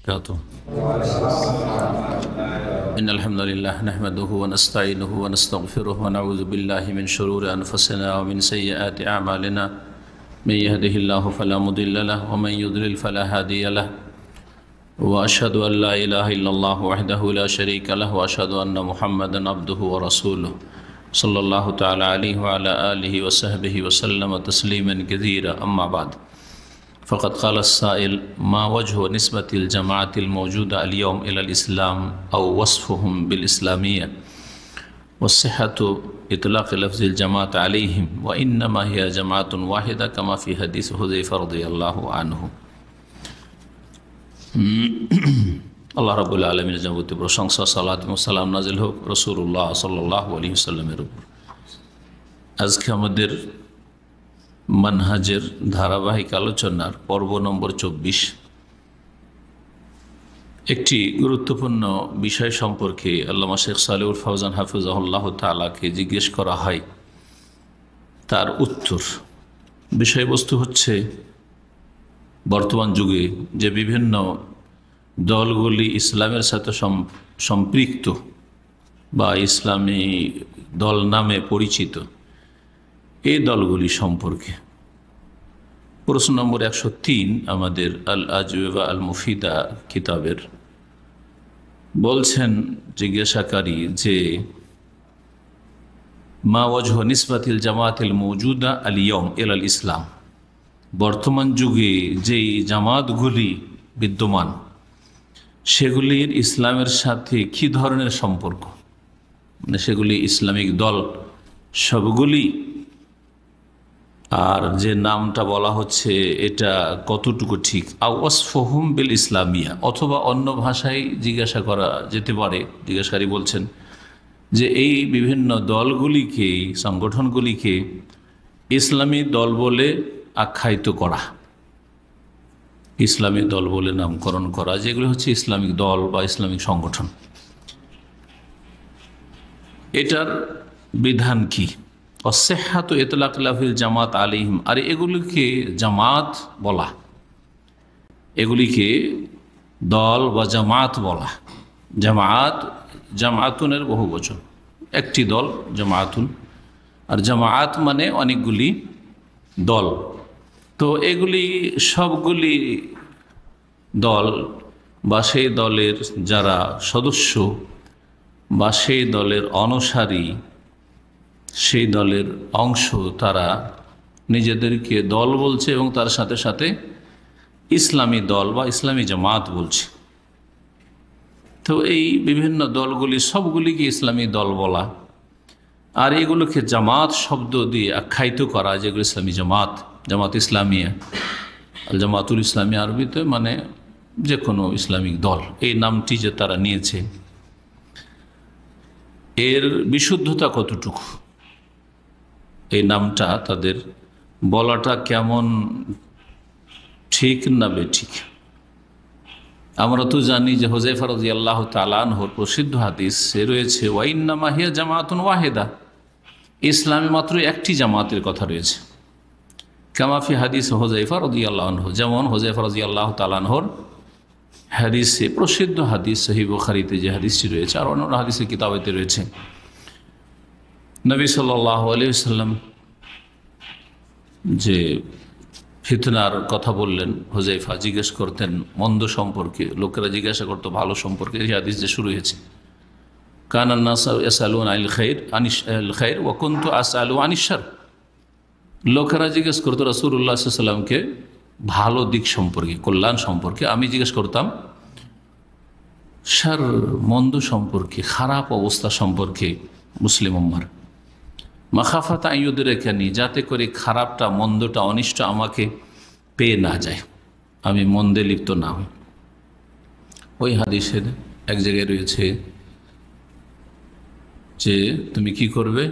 وبركاته. إن الحمد لله نحمده ونستعينه ونستغفره ونعوذ بالله من شرور أنفسنا ومن سيئات أعمالنا من يهده الله فلا مضل له ومن يضلل فلا هادي له وأشهد أن لا إله إلا الله وحده لا شريك له وأشهد أن محمدا عبده ورسوله صلى الله تعالى عليه وعلى آله وصحبه وسلم تسليما كثيرا. أما بعد، فقد قال السائل: ما وجه نسبة الجماعة الموجودة اليوم إلى الإسلام أو وصفهم بالإسلامية والصحة إطلاق لفظ الجماعة عليهم وإنما هي جماعة واحدة كما في حديث حذيفة رضي الله عنه। আল্লাহ রাব্বুল আলামিনের যাবতীয় প্রশংসা, সালাত এবং সালাম নাজিল হোক রাসূলুল্লাহ সাল্লাল্লাহু আলাইহি ওয়াসাল্লামের উপর। আজকে আমাদের মানহাজের ধারাবাহিক আলোচনার পর্ব নম্বর 24। একটি গুরুত্বপূর্ণ বিষয় সম্পর্কে আল্লামা শেখ সালেহুল ফওজান হাফিজাহুল্লাহ তাআলাকে জিজ্ঞেস করা হয়, তার উত্তর। বিষয়বস্তু হচ্ছে, বর্তমান যুগে যে বিভিন্ন দলগুলি ইসলামের সাথে সম্পৃক্ত বা ইসলামী দল নামে পরিচিত, এই দলগুলি সম্পর্কে প্রশ্ন নম্বর 103 আমাদের আল আজওয়াবা আল মুফিদা কিতাবের বলছেন জিজ্ঞাসাকারী যে মা ওয়াজহু নিসবাতিল জামাতিল মওজুদা আল ইয়াউম ইলাল ইসলাম, বর্তমান যুগে যেই জামাতগুলি বিদ্যমান সেগুলির ইসলামের সাথে কি ধরনের সম্পর্ক, মানে সেগুলি ইসলামিক দল সবগুলি, আর যে নামটা বলা হচ্ছে এটা কতটুকু ঠিক। ওয়াসফুহুম বিল ইসলামিয়া, অথবা অন্য ভাষায় জিজ্ঞাসা করা যেতে পারে। জিজ্ঞাসাকারী বলছেন যে এই বিভিন্ন দলগুলিকে, সংগঠনগুলিকে ইসলামী দল বলে আখ্যায়িত করা, ইসলামী দল বলে নামকরণ করা, যেগুলি হচ্ছে ইসলামিক দল বা ইসলামিক সংগঠন, এটার বিধান কি? অসিহ্হাতু ইতলাক লাফিল জামাত আলাইহিম, আর এগুলিকে জামাত বলা, এগুলিকে দল বা জামাত বলা। জামাত, জামাতুনের বহু বচন, একটি দল জামাতুন, আর জামাত মানে অনেকগুলি দল। তো এগুলি সবগুলি দল বা সেই দলের যারা সদস্য বা সেই দলের অনুসারী, সেই দলের অংশ, তারা নিজেদেরকে দল বলছে এবং তার সাথে সাথে ইসলামী দল বা ইসলামী জামাত বলছে। তো এই বিভিন্ন দলগুলি সবগুলিকে ইসলামী দল বলা, আর এগুলোকে জামাত শব্দ দিয়ে আখ্যায়িত করা, যেগুলো ইসলামী জামাত, জামাত ইসলামিয়া, আল জামাতুল ইসলামিয়া আরবিতে মানে যে কোনো ইসলামিক দল, এই নামটি যে তারা নিয়েছে এর বিশুদ্ধতা কতটুকু, এই নামটা তাদের বলাটা কেমন ঠিক না বেঠিক। আমরা তো জানি যে হুযায়ফা রাদিয়াল্লাহু তাআলা আনহুর প্রসিদ্ধ হাদিসে রয়েছে ওয়াইন্নামা হিয়া জামাতুন ওয়াহিদা, ইসলামে মাত্র একটি জামাতের কথা রয়েছে। কামাফি হাদিস হুযায়ফা রাদিয়াল্লাহু আনহু, যেমন হুযায়ফা রাদিয়াল্লাহু তাআলা আনহুর হাদিসে, প্রসিদ্ধ হাদিস সহিহ বুখারীতে যে হাদিসটি রয়েছে আর অন্যান্য হাদিসের কিতাবেতে রয়েছে, নবী সাল্লাল্লাহু আলাইহি ওয়াসাল্লাম যে ফিতনার কথা বললেন, হুযায়ফা জিজ্ঞেস করতেন মন্দ সম্পর্কে, লোকেরা জিজ্ঞাসা করতো ভালো সম্পর্কে। এই হাদিস যে শুরু হয়েছে, কানান নাসু ইয়াসালুনা আনিল খায়র ওয়া কুনতু আসআলু আনিশ শার, লোকেরা জিজ্ঞেস করতো রাসূলুল্লাহ সাল্লাল্লাহু আলাইহি ওয়াসাল্লামকে ভালো দিক সম্পর্কে, কল্যাণ সম্পর্কে, আমি জিজ্ঞেস করতাম শার, মন্দ সম্পর্কে, খারাপ অবস্থা সম্পর্কে মুসলিম উম্মার। মাখাফাতা আইয়ুদরিকানি, যাতে করে খারাপটা, মন্দটা, অনিষ্ট আমাকে পেয়ে না যায়, আমি মন্দে লিপ্ত না হই। ওই হাদিসের এক জায়গায় রয়েছে যে তুমি কি করবে,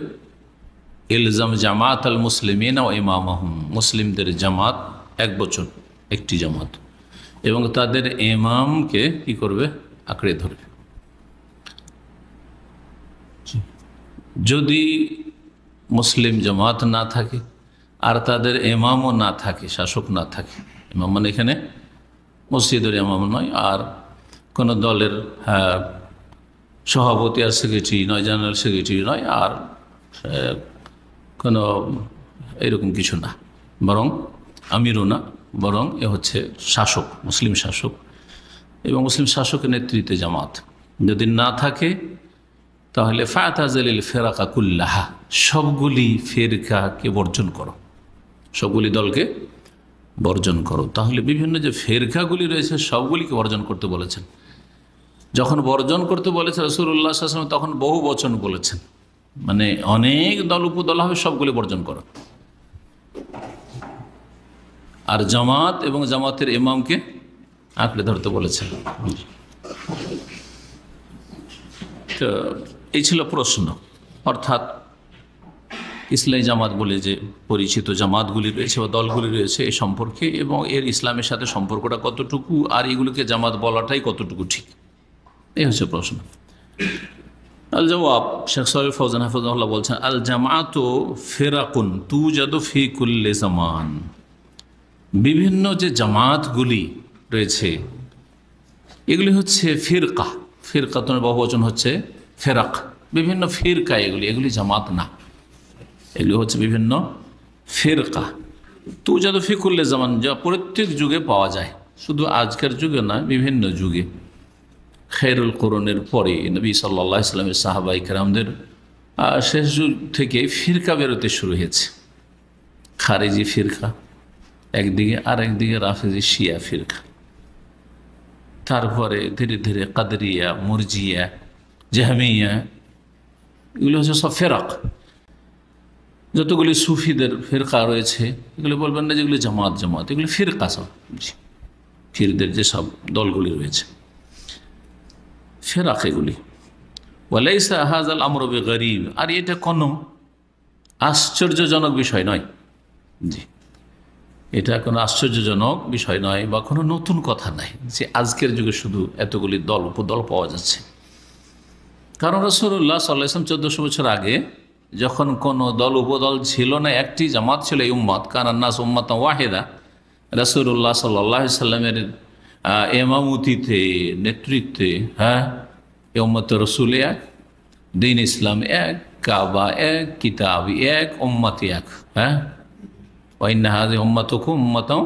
ইলজাম জামাত আল মুসলিমিন ও ইমামাহুম, মুসলিমদের জামাত, এক বচন, একটি জামাত, এবং তাদের ইমামকে কি করবে, আঁকড়ে ধরবে। যদি মুসলিম জামাত না থাকে আর তাদের ইমামও না থাকে, শাসক না থাকে, ইমাম মানে এখানে মসজিদের ইমাম নয়, আর কোনো দলের সভাপতি আর সেক্রেটারি নয়, জেনারেল সেক্রেটারি নয়, আর কোনো এরকম কিছু না, বরং আমিরও না, বরং এ হচ্ছে শাসক, মুসলিম শাসক, এবং মুসলিম শাসকের নেতৃত্বে জামাত। যদি না থাকে তাহলে ফাতাজিল ফেরাকা কুল্লাহা, সবগুলি ফেরকাকে বর্জন করো, সবগুলি দলকে বর্জন করো। তাহলে বিভিন্ন যে ফেরকাগুলি রয়েছে সবগুলিকে বর্জন করতে বলেছেন। যখন বর্জন করতে বলেছে রাসূলুল্লাহ সাল্লাল্লাহু আলাইহি ওয়াসাল্লাম, তখন বহু বচন বলেছেন, মানে অনেক দল উপদল হবে, সবগুলি বর্জন করো। আর জামাত এবং জামাতের ইমামকে আঁকড়ে ধরতে বলেছেন। তো এই ছিল প্রশ্ন, অর্থাৎ ইসলামী জামাত বলে যে পরিচিত জামাতগুলি রয়েছে বা দলগুলি রয়েছে এ সম্পর্কে, এবং এর ইসলামের সাথে সম্পর্কটা কতটুকু, আর এগুলোকে জামাত বলাটাই কতটুকু ঠিক, এই হচ্ছে প্রশ্ন। আল জবাব, শেখ সালেহ ফৌজান হাফিজাহুল্লাহ বলছেন, আল জামাতু ফিরাকুন তুজাদু ফি কুল্লি জামান, বিভিন্ন যে জামাতগুলি রয়েছে এগুলি হচ্ছে ফিরকা, ফিরকাতুন বহুবচন হচ্ছে ফেরাক, বিভিন্ন ফিরকা, এগুলি জামাত না, এগুলি হচ্ছে বিভিন্ন ফিরকা। তুজাদু ফি কুল্লি জামান, যা প্রত্যেক যুগে পাওয়া যায়, শুধু আজকের যুগে না, বিভিন্ন যুগে। খেরুল কোরআনের পরে নবী সাল্লাল্লাহু আলাইহি ওয়াসাল্লামের সাহাবায়ে কেরামদের শেষ যুগ থেকে ফিরকা বেরোতে শুরু হয়েছে। খারিজি ফিরকা একদিকে, আর একদিকে রাফেজি শিয়া ফিরকা, তারপরে ধীরে ধীরে কাদরিয়া, মুরজিয়া, জাহমিয়া, এগুলো হচ্ছে সব ফেরাক। যতগুলি সুফিদের ফিরকা রয়েছে এগুলো বলবেন না যেগুলি জামাত, এগুলি ফিরকা সব, ফিরদের যে সব দলগুলি রয়েছে ফেরাক এগুলি। ওয়ালাইসা হাযাল আমরু বিগরীব, আর এটা কোনো আশ্চর্যজনক বিষয় নয়। জি, এটা কোনো আশ্চর্যজনক বিষয় নয় বা কোনো নতুন কথা নাই যে আজকের যুগে শুধু এতগুলি দল উপদল পাওয়া যাচ্ছে। কারণ রাসূলুল্লাহ সাল্লাল্লাহু আলাইহি ওয়াসাল্লাম 1400 বছর আগে যখন কোনো দল উপদল ছিল না, একটি জামাত ছিল এই উম্মত, কানান নাস উম্মাতান ওয়াহিদা, রাসূলুল্লাহ সাল্লাল্লাহু আলাইহি ওয়াসাল্লামের ইমামতিতে, নেতৃত্বে, এই উম্মত রাসূল এক, দ্বীন ইসলাম এক, কাবা এক, কিতাব এক, উম্মতি এক, ওয়া ইন্না হাযিহি উম্মাতুকুম উম্মাতান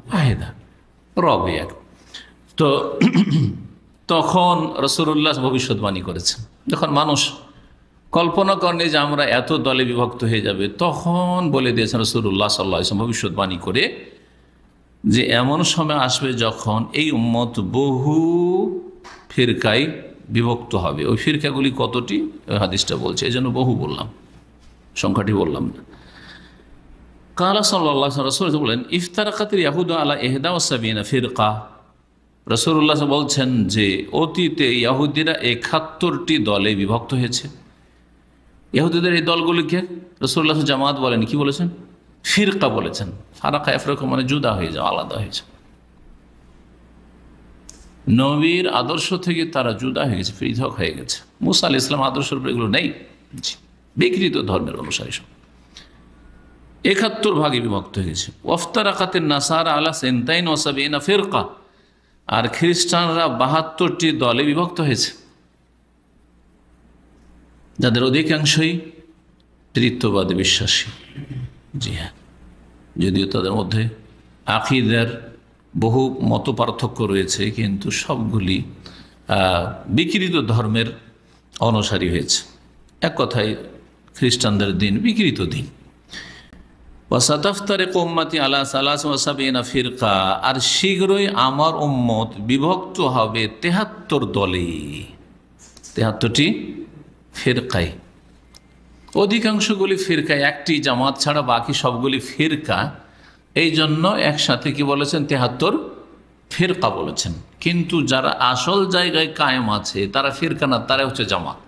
ওয়াহিদা, রব এক। তো তখন রাসূলুল্লাহ ভবিষ্যৎবাণী করেছেন, যখন মানুষ কল্পনা করেন যে আমরা এত দলে বিভক্ত হয়ে যাবে, তখন বলে দিয়েছেন রাসূলুল্লাহ সাল্লাল্লাহু আলাইহি ওয়াসাল্লাম ভবিষ্যৎবাণী করে যে এমন সময় আসবে যখন এই উম্মত বহু ফিরকায় বিভক্ত হবে। ওই ফিরকাগুলি কতটি হাদিসটা বলছে, এই জন্য বহু বললাম, সংখ্যাটি বললাম না। কালা সাল্লাল্লাহু আলাইহি ওয়াসাল্লাম বলেন, ইফতারাকাতিল ইয়াহুদু আলা 71 ফিরকা, রাসূলুল্লাহ বলছেন যে অতীতে ইহুদিরা 71টি দলে বিভক্ত হয়েছে। ইহুদিদের এই দলগুলিকে রাসূলুল্লাহ জামাত বলেন, কি বলেছেন? ফিরকা বলেছেন। ফারাকা ইয়াফরাকু মানে জুদা হয়ে যাওয়া, আলাদা হয়ে যাওয়া। নবীর আদর্শ থেকে তারা জুদা হয়ে গেছে, পৃথক হয়ে গেছে। মুসা আলাইহিস সালাম আদর্শের উপর এগুলো নেই, বিকৃত ধর্মের অনুসারী সব 71 ভাগে বিভক্ত হয়ে গেছে। ওয়াফতারাকাতিন নাসারা আলা 72 ফিরকা, আর খ্রিস্টানরা 72টি দলে বিভক্ত হয়েছে, যাদের অধিকাংশই তৃতীয়বাদে বিশ্বাসী। জি হ্যাঁ, যদিও তাদের মধ্যে আকীদার বহু মত পার্থক্য রয়েছে, কিন্তু সবগুলি বিকৃত ধর্মের অনুসারী হয়েছে। এক কথায় খ্রিস্টানদের দিন বিকৃত দিন। ওয়াসাতাফতারিকু উম্মতি আলা 73 ফিরকা, আর শীঘ্রই আমার উম্মত বিভক্ত হবে 73 দলে, 73টি ফিরকায়। অধিকাংশগুলি ফিরকায়, একটি জামাত ছাড়া বাকি সবগুলি ফিরকা। এই জন্য একসাথে কি বলেছেন? 73 ফিরকা বলেছেন। কিন্তু যারা আসল জায়গায় কায়েম আছে তারা ফিরকা না, তারা হচ্ছে জামাত।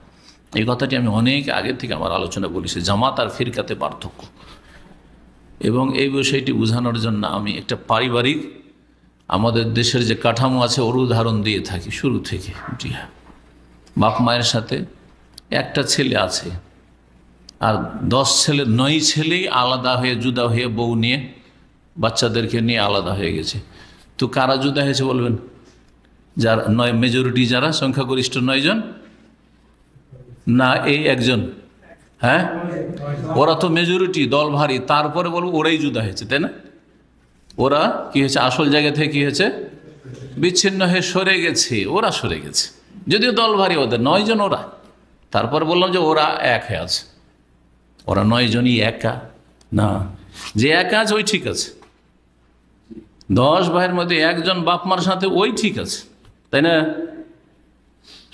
এই কথাটি আমি অনেক আগে থেকে আমার আলোচনা বলেছি, জামাত আর ফিরকাতে পার্থক্য। এবং এই বিষয়টি বোঝানোর জন্য আমি একটা পারিবারিক আমাদের দেশের যে কাঠামো আছে ওর উদাহরণ দিয়ে থাকি শুরু থেকে। জি হ্যাঁ, বাপ মায়ের সাথে একটা ছেলে আছে, আর 10 ছেলে 9 ছেলেই আলাদা হয়ে জুদা হয়ে বউ নিয়ে বাচ্চাদেরকে নিয়ে আলাদা হয়ে গেছে। তো কারা জুদা হয়েছে বলবেন? যারা নয়, মেজরিটি যারা সংখ্যাগরিষ্ঠ 9 জন না এই একজন, হ্যাঁ ওরা তো মেজরিটি, দল ভারী, তারপরে বলবো ওরাই জুদা হয়েছে, তাই না? ওরা কি হয়েছে, আসল জায়গা থেকে কি হয়েছে, বিচ্ছিন্ন হয়ে সরে গেছে, ওরা সরে গেছে, যদিও দল ভারী ওদের 9 জন ওরা, তারপর বললাম যে ওরা এক হয়ে আছে, ওরা 9 জনই একা না, যে একা আছে ওই ঠিক আছে, 10 ভাইয়ের মধ্যে একজন বাপ মার সাথে ওই ঠিক আছে, তাই না?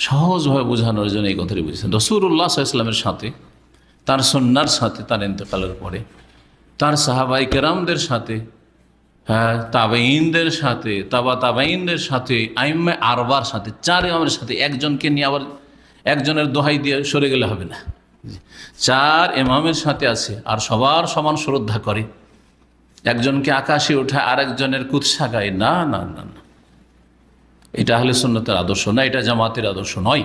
সহজভাবে বোঝানোর জন্য এই কথাটি বুঝেছেন। রাসূলুল্লাহ সাল্লাল্লাহু আলাইহি ওয়াসাল্লামের সাথে, তার সুন্নাহর সাথে, তার ইন্তেকালের পরে তার সাহাবাই কেরামদের সাথে, হ্যাঁ তাবেঈনদের সাথে, তাবেঈনদের সাথে, আইম্মে আরবার সাথে, 4 ইমামের সাথে একজনকে নিয়ে আবার একজনের দোহাই দিয়ে সরে গেলে হবে না। 4 ইমামের সাথে আছে আর সবার সমান শ্রদ্ধা করে, একজনকে আকাশে ওঠা আর একজনের কুৎসা গায় না, না না না, এটা আহলে সুন্নাতের আদর্শ না, এটা জামাতের আদর্শ নয়।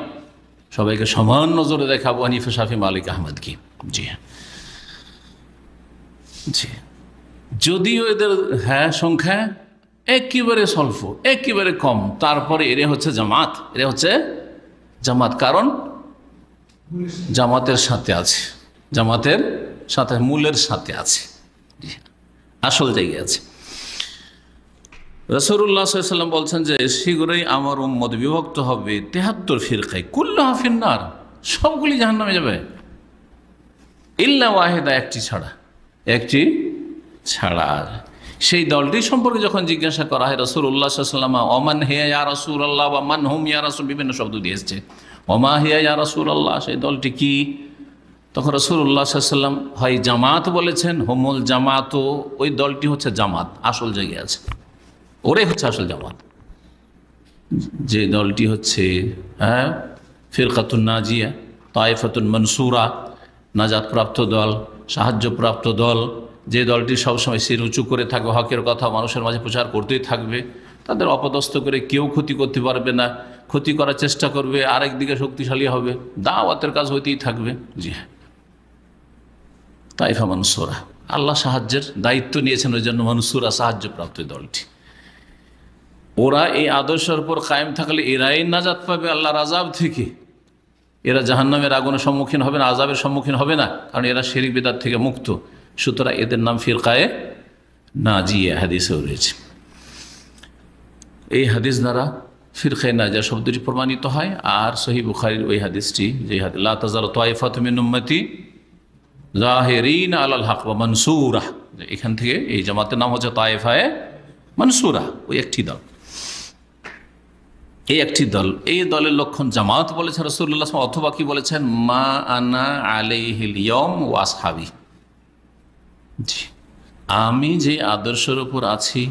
সবাইকে সমান নজরে দেখা আবু হানিফা, শাফি, মালিক, আহমদ কি, জি জি, যদিও এদের হ্যাঁ সংখ্যা একেবারে স্বল্প, একেবারে কম, তারপরে এরা হচ্ছে জামাত, এরা হচ্ছে জামাত, কারণ জামাতের সাথে আছে, জামাতের সাথে, মূলের সাথে আছে, আসল জায়গায় আছে। রাসূলুল্লাহ সাল্লাল্লাহু আলাইহি ওয়াসাল্লাম বলছেন যে শীঘ্রই আমার উম্মত বিভক্ত হবে 73 ফিরকায়, কুল্লুহা ফিন্নার, সবগুলি জাহান্নামে যাবে, ইল্লা ওয়াহিদা, একটি ছাড়া, একটি ছাড়া। সেই দলটি সম্পর্কে যখন জিজ্ঞাসা করা হয় রাসূলুল্লাহ সাল্লাল্লাহু আলাইহি ওয়াসাল্লাম, ওমান হিয়া ইয়া রাসূলুল্লাহ ওয়া মান হুম ইয়া রাসূল, বিভিন্ন শব্দ দিয়ে এসেছে, ওমা হিয়া ইয়া রাসূলুল্লাহ, সেই দলটি কি? তখন রাসূলুল্লাহ সাল্লাল্লাহু আলাইহি ওয়াসাল্লাম হয় জামাত বলেছেন, হুমুল জামাত, ওই দলটি হচ্ছে জামাত, আসল জায়গায় আছে, ওরাই হচ্ছে আসল জামাত। যে দলটি হচ্ছে হ্যাঁ ফিরকাতুন নাজিয়া, তায়েফাতুন মনসুরা, নাজাতপ্রাপ্ত দল, সাহায্যপ্রাপ্ত দল, যে দলটি সবসময় শির উঁচু করে থাকবে, হকের কথা মানুষের মাঝে প্রচার করতেই থাকবে, তাদের অপদস্থ করে কেউ ক্ষতি করতে পারবে না, ক্ষতি করার চেষ্টা করবে, আরেক দিকে শক্তিশালী হবে, দাওয়াতের কাজ হইতেই থাকবে। জি হ্যাঁ, তাইফা মনসুরা, আল্লাহ সাহায্যের দায়িত্ব নিয়েছেন, ওই জন্য মনসুরা, সাহায্যপ্রাপ্ত দলটি। ওরা এই আদর্শের উপর কায়েম থাকলে এরাই নাজাত পাবে আল্লাহর আযাব থেকে, এরা জাহান্নামের আগুনের সম্মুখীন হবে না, আযাবের সম্মুখীন হবে না, কারণ এরা শিরক বিদআত থেকে মুক্ত। সুতরাং এদের নাম ফিরকায়ে নাজিয়া, হাদিসেও রয়েছে। এই হাদিস দ্বারা ফিরকায়ে নাজিয়া শব্দটি প্রমাণিত হয়। আর সহিহ বুখারীর ওই হাদিসটি, যে হাদিস লা তাযালু তায়ফাতুম মিন উম্মতি যাহিরিনা আলাল হক ওয়া মানসুরা, এখান থেকে এই জামাতের নাম হচ্ছে তায়েফায়ে মানসুরা, ওই একটি দল, এই একটি দল। এই দলের লক্ষণ জামাত বলেছেন রাসূলুল্লাহ, অথবা কি বলেছেন, মা আনা আলাইহিল ইয়াউম ওয়া আসহাবি, জি আমি যে আদর্শের উপর আছি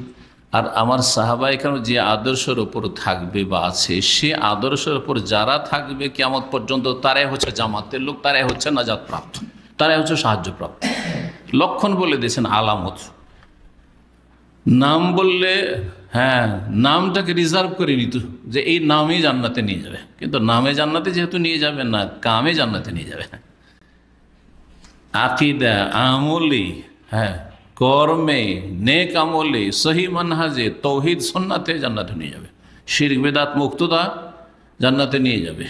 আর আমার সাহাবায়ে কেরাম যে আদর্শের উপর থাকবে বা আছে, সে আদর্শের উপর যারা থাকবে কিয়ামত পর্যন্ত, তারাই হচ্ছে জামাতের লোক, তারাই হচ্ছে নাজাত প্রাপ্ত, তারাই হচ্ছে সাহায্যপ্রাপ্ত। লক্ষণ বলে দিয়েছেন, আলামত। নাম বললে হ্যাঁ নামটাকে রিজার্ভ করে নিত, যে এই নামেই জান্নাতে নিয়ে যাবে, কিন্তু নামে জান্নাতে যেহেতু নিয়ে যাবে না, কামে জান্নাতে নিয়ে যাবে। আকিদা, আমলে, হ্যাঁ কর্মে, নেক আমলে, সহি মানহাজে, তৌহিদ সুন্নাতে জান্নাতে নিয়ে যাবে, শিরক বিদআত মুক্ততা জান্নাতে নিয়ে যাবে,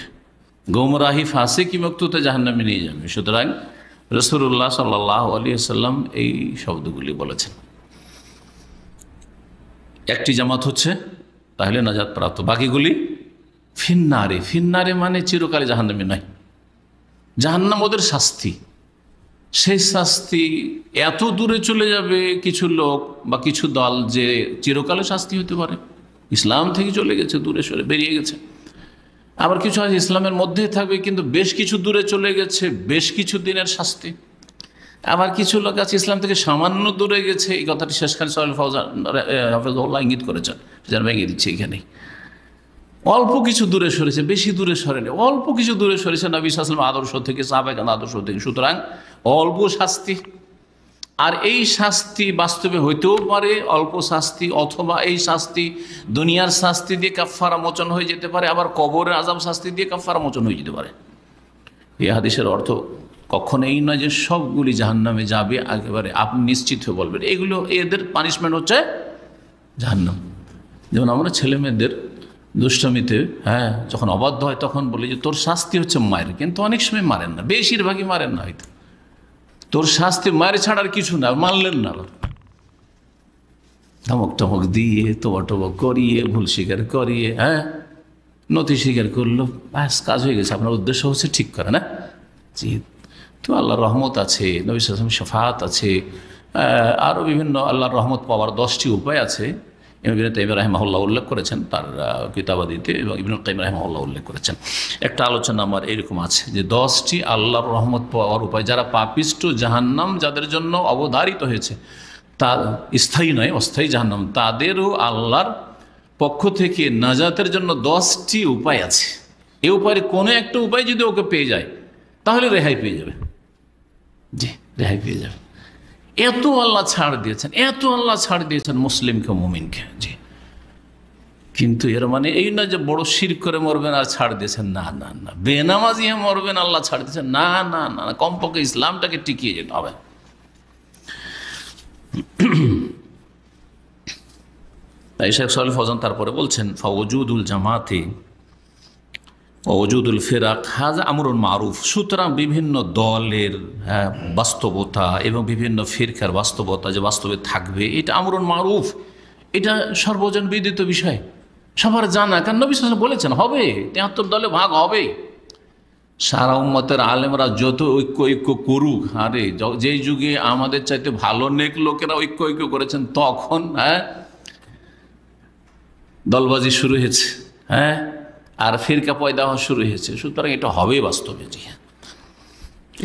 গোমরাহি ফাসিকি মুক্ততা জাহান্নামে নিয়ে যাবে। সুতরাং রাসূলুল্লাহ সাল্লাল্লাহু আলাইহি ওয়াসাল্লাম এই শব্দগুলি বলেছেন। একটি জামাত হচ্ছে তাহলে নাজাত প্রাপ্ত, বাকিগুলি ফিন্নারে। ফিন্নারে মানে চিরকালে জাহান্নামে নয়, জাহান্নাম ওদের শাস্তি, সেই শাস্তি এত দূরে চলে যাবে কিছু লোক বা কিছু দল যে চিরকালে শাস্তি হতে পারে, ইসলাম থেকে চলে গেছে, দূরে সরে বেরিয়ে গেছে। আবার কিছু আছে ইসলামের মধ্যেই থাকবে কিন্তু বেশ কিছু দূরে চলে গেছে, বেশ কিছু দিনের শাস্তি। আবার কিছু লোক আছে ইসলাম থেকে সামান্য দূরে গেছে, এই কথাটি শেষখানে সালেহ ফাওজান হাফেজাহুল্লাহ ইঙ্গিত করেছেন, যেন ভেঙে দিচ্ছে এখানে। অল্প কিছু দূরে সরেছে, বেশি দূরে সরেনি, অল্প কিছু দূরে সরেছে নবী সাল্লাল্লাহু আলাইহি ওয়াসাল্লাম আদর্শ থেকে, সাহাবায়ে কেরাম আদর্শ থেকে। সুতরাং অল্প শাস্তি, আর এই শাস্তি বাস্তবে হইতেও পারে অল্প শাস্তি, অথবা এই শাস্তি দুনিয়ার শাস্তি দিয়ে কাফফারা মোচন হয়ে যেতে পারে, আবার কবরের আযাব শাস্তি দিয়ে কাফফারা মোচন হয়ে যেতে পারে। এই হাদিসের অর্থ কখনোই নয় যে সবগুলি জাহান্নামে যাবে একেবারে আপনি নিশ্চিত হয়ে বলবেন, এগুলো এদের পানিশমেন্ট হচ্ছে জাহান্নাম। যেমন আমরা ছেলে মেয়েদের দুষ্টমিতে, হ্যাঁ, যখন অবাধ্য হয় তখন বলে যে তোর শাস্তি হচ্ছে মায়ের, কিন্তু অনেক সময় মারেন না, বেশিরভাগই মারেন না, হয়তো তোর শাস্তি মায়ের ছাড়ার কিছু না, মানলেন না, ধমক টমক দিয়ে তোবা টোবক করিয়ে ভুল স্বীকার করিয়ে, হ্যাঁ, নথি স্বীকার করলো, ব্যাস কাজ হয়ে গেছে। আপনার উদ্দেশ্য হচ্ছে ঠিক করে না, জি। তো আল্লাহর রহমত আছে, নবী সাল্লাল্লাহু আলাইহি ওয়াসাল্লাম শাফাআত আছে, আরও বিভিন্ন আল্লাহর রহমত পাওয়ার 10টি উপায় আছে। ইবনে তাইমিয়া রাহিমাহুল্লাহ উল্লেখ করেছেন তার কিতাবাদিতে, এবং ইবনুল কাইয়িম রাহিমাহুল্লাহ উল্লেখ করেছেন। একটা আলোচনা আমার এরকম আছে যে 10টি আল্লাহর রহমত পাওয়ার উপায়, যারা পাপিষ্ট, জাহান্নাম যাদের জন্য অবধারিত হয়েছে, তা স্থায়ী নয়, অস্থায়ী জাহান্নাম, তাদেরও আল্লাহর পক্ষ থেকে নাজাতের জন্য 10টি উপায় আছে। এই উপায়ের কোনো একটা উপায় যদি ওকে পেয়ে যায় তাহলে রেহাই পেয়ে যাবে, জি, রেহাই পেয়ে যাবে। এত আল্লাহ ছাড় দিয়েছেন, এত আল্লাহ ছাড় দিয়েছেন মুসলিমকে, মুমিনকে, জি। কিন্তু এর মানে এই না যে বড় শিরক করে মরবেন আর ছাড় দিয়েছেন, না না না, বেনামাজি মরবেন আল্লাহ ছাড় দিয়েছেন, না না না, কমপক্ষে ইসলামটাকে টিকিয়ে যেতে হবে। তাই শেখ সালেহ ফৌজান তারপরে বলছেন, ফাওজুদুল জামাতে ওজুদুল ফিরাক হাযা আমরুন মারুফ। সুতরাং বিভিন্ন দলের বাস্তবতা এবং বিভিন্ন ফিরকার বাস্তবতা যে বাস্তবে থাকবে, এটা আমরুন মারুফ, এটা সর্বজন বিদিত বিষয়, সবার জানা। কারণ নবী সাল্লাল্লাহু আলাইহি ওয়াসাল্লাম বলেছেন হবে, 73 দলে ভাগ হবে। সারা উম্মতের আলেমরা যত ঐক্য করুক, আরে যেই যুগে আমাদের চাইতে ভালো নেক লোকেরা ঐক্য করেছেন, তখন দলবাজি শুরু হয়েছে, হ্যাঁ, আর ফিরকা পয়দা হওয়া শুরু হয়েছে। সুতরাং এটা হবেই বাস্তবে, জি।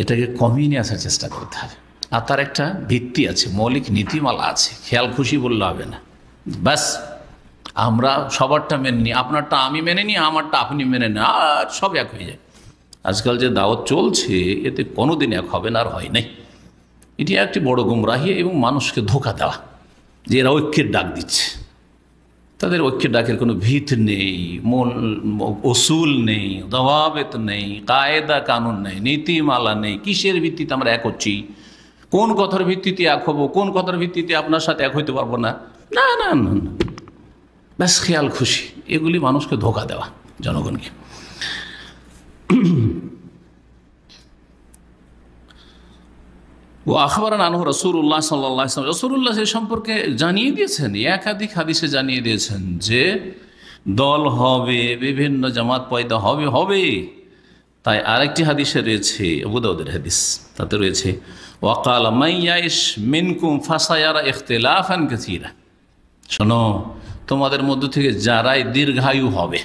এটাকে কমিয়ে নিয়ে আসার চেষ্টা করতে হবে। আর তার একটা ভিত্তি আছে, মৌলিক নীতিমালা আছে, খেয়াল খুশি বললে হবে না। ব্যাস আমরা সবারটা মেনে নিই, আপনারটা আমি মেনে নিই, আমারটা আপনি মেনে নিন, আর সব এক হয়ে যায়। আজকাল যে দাওয়াত চলছে, এতে কোনোদিন এক হবে না, আর হয় নাই। এটি একটি বড় গুমরাহি এবং মানুষকে ধোঁকা দেওয়া, যে এরা ঐক্যের ডাক দিচ্ছে। তাদের ঐক্যের ডাকের কোনো ভিত নেই, মূল অসুল নেই, দওয়াবেত নেই, কায়দা কানুন নেই, নীতিমালা নেই। কিসের ভিত্তিতে আমরা এক হচ্ছি? কোন কথার ভিত্তিতে এক হবো, কোন কথার ভিত্তিতে আপনার সাথে এক হইতে পারবো না? না না না, ব্যাস খেয়াল খুশি, এগুলি মানুষকে ধোঁকা দেওয়া, জনগণকে। ও আখবরান আনহু রাসূলুল্লাহ সাল্লাল্লাহু আলাইহি ওয়াসাল্লাম, রাসূলুল্লাহ সে সম্পর্কে জানিয়ে দিয়েছেন, একাধিক হাদিসে জানিয়ে দিয়েছেন যে দল হবে, বিভিন্ন জামাত পয়দা হবে। তাই আরেকটি হাদিসে রয়েছে, আবু দাউদের হাদিস, তাতে রয়েছে ওয়াকাল মাইয়াইশ মিনকুম ফাসায়ারা ইখতিলাফান কাসীরা। শোনো, তোমাদের মধ্য থেকে যারাই দীর্ঘায়ু হবে,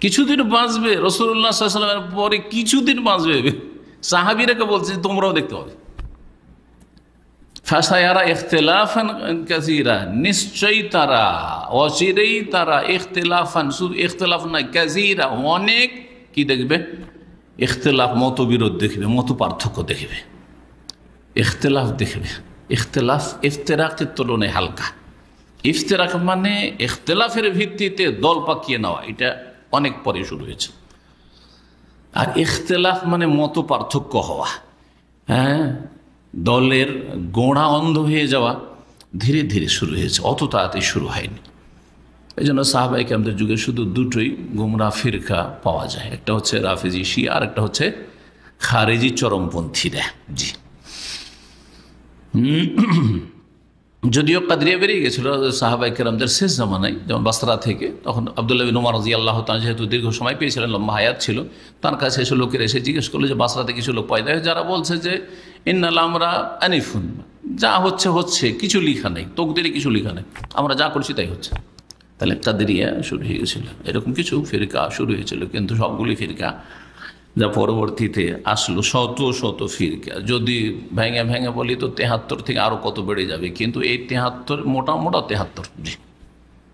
কিছুদিন বাঁচবে, রাসূলুল্লাহ সাল্লাল্লাহু আলাইহি ওয়াসাল্লামের পরে কিছুদিন বাঁচবে, সাহাবীরাকে বলছে তোমরাও দেখতে হবে। ফাসায়ারা ইখতিলাফান কাসীরা, নিশ্চয়ই তারা, অচিরেই তারা, ইখতিলাফান, শুধু ইখতিলাফ নয়, কাসীরা, অনেক কি দেখবে? ইখতিলাফ, মতবিরোধ দেখবে, মত পার্থক্য দেখবে, ইখতিলাফ দেখবে। ইখতিলাফ ইফতিরাকের তুলনায় হালকা। ইফতিরাক মানে ইখতিলাফের ভিত্তিতে দল পাকিয়ে নেওয়া, এটা অনেক পরে শুরু হয়েছে। আর ইখতিলাফ মানে মত পার্থক্য হওয়া, হ্যাঁ, দলের গোড়া অন্ধ হয়ে যাওয়া ধীরে ধীরে শুরু হয়েছে, অত তাড়াতাড়ি শুরু হয়নি। এই জন্য সাহাবায়ে কেরামদের যুগে শুধু দুটোই গুমরাহ ফিরকা পাওয়া যায়, একটা হচ্ছে রাফিজি শিয়া, আর একটা হচ্ছে খারেজি চরমপন্থীরা, জি। যদিও কাদরিয়া বেরিয়ে গেছিল সাহাবায়ে কেরামদের শেষ জামানায়, যেমন বাসরা থেকে, তখন আব্দুল্লাহ বিন উমর রাদিয়াল্লাহু তাআলা যেহেতু দীর্ঘ সময় পেয়েছিলেন, লম্বা হায়াত ছিল, তার কাছে এসে লোকেরা এসে জিজ্ঞেস করলো যে বাসরাতে কিছু লোক পয়দা হয় যারা বলছে যে ইন্নাল আমরা আনিফুন, যা হচ্ছে, কিছু লিখা নেই, তকদিরে কিছু লিখা নেই, আমরা যা করছি তাই হচ্ছে। তাহলে কাদরিয়া শুরু হয়ে গেছিল, এরকম কিছু ফিরকা শুরু হয়েছিল। কিন্তু সবগুলি ফিরকা যা পরবর্তীতে আসলো, শত ফিরকা, যদি ভেঙে বলি তো 73 থেকে আরও কত বেড়ে যাবে। কিন্তু এই 73 মোটা 73, জি,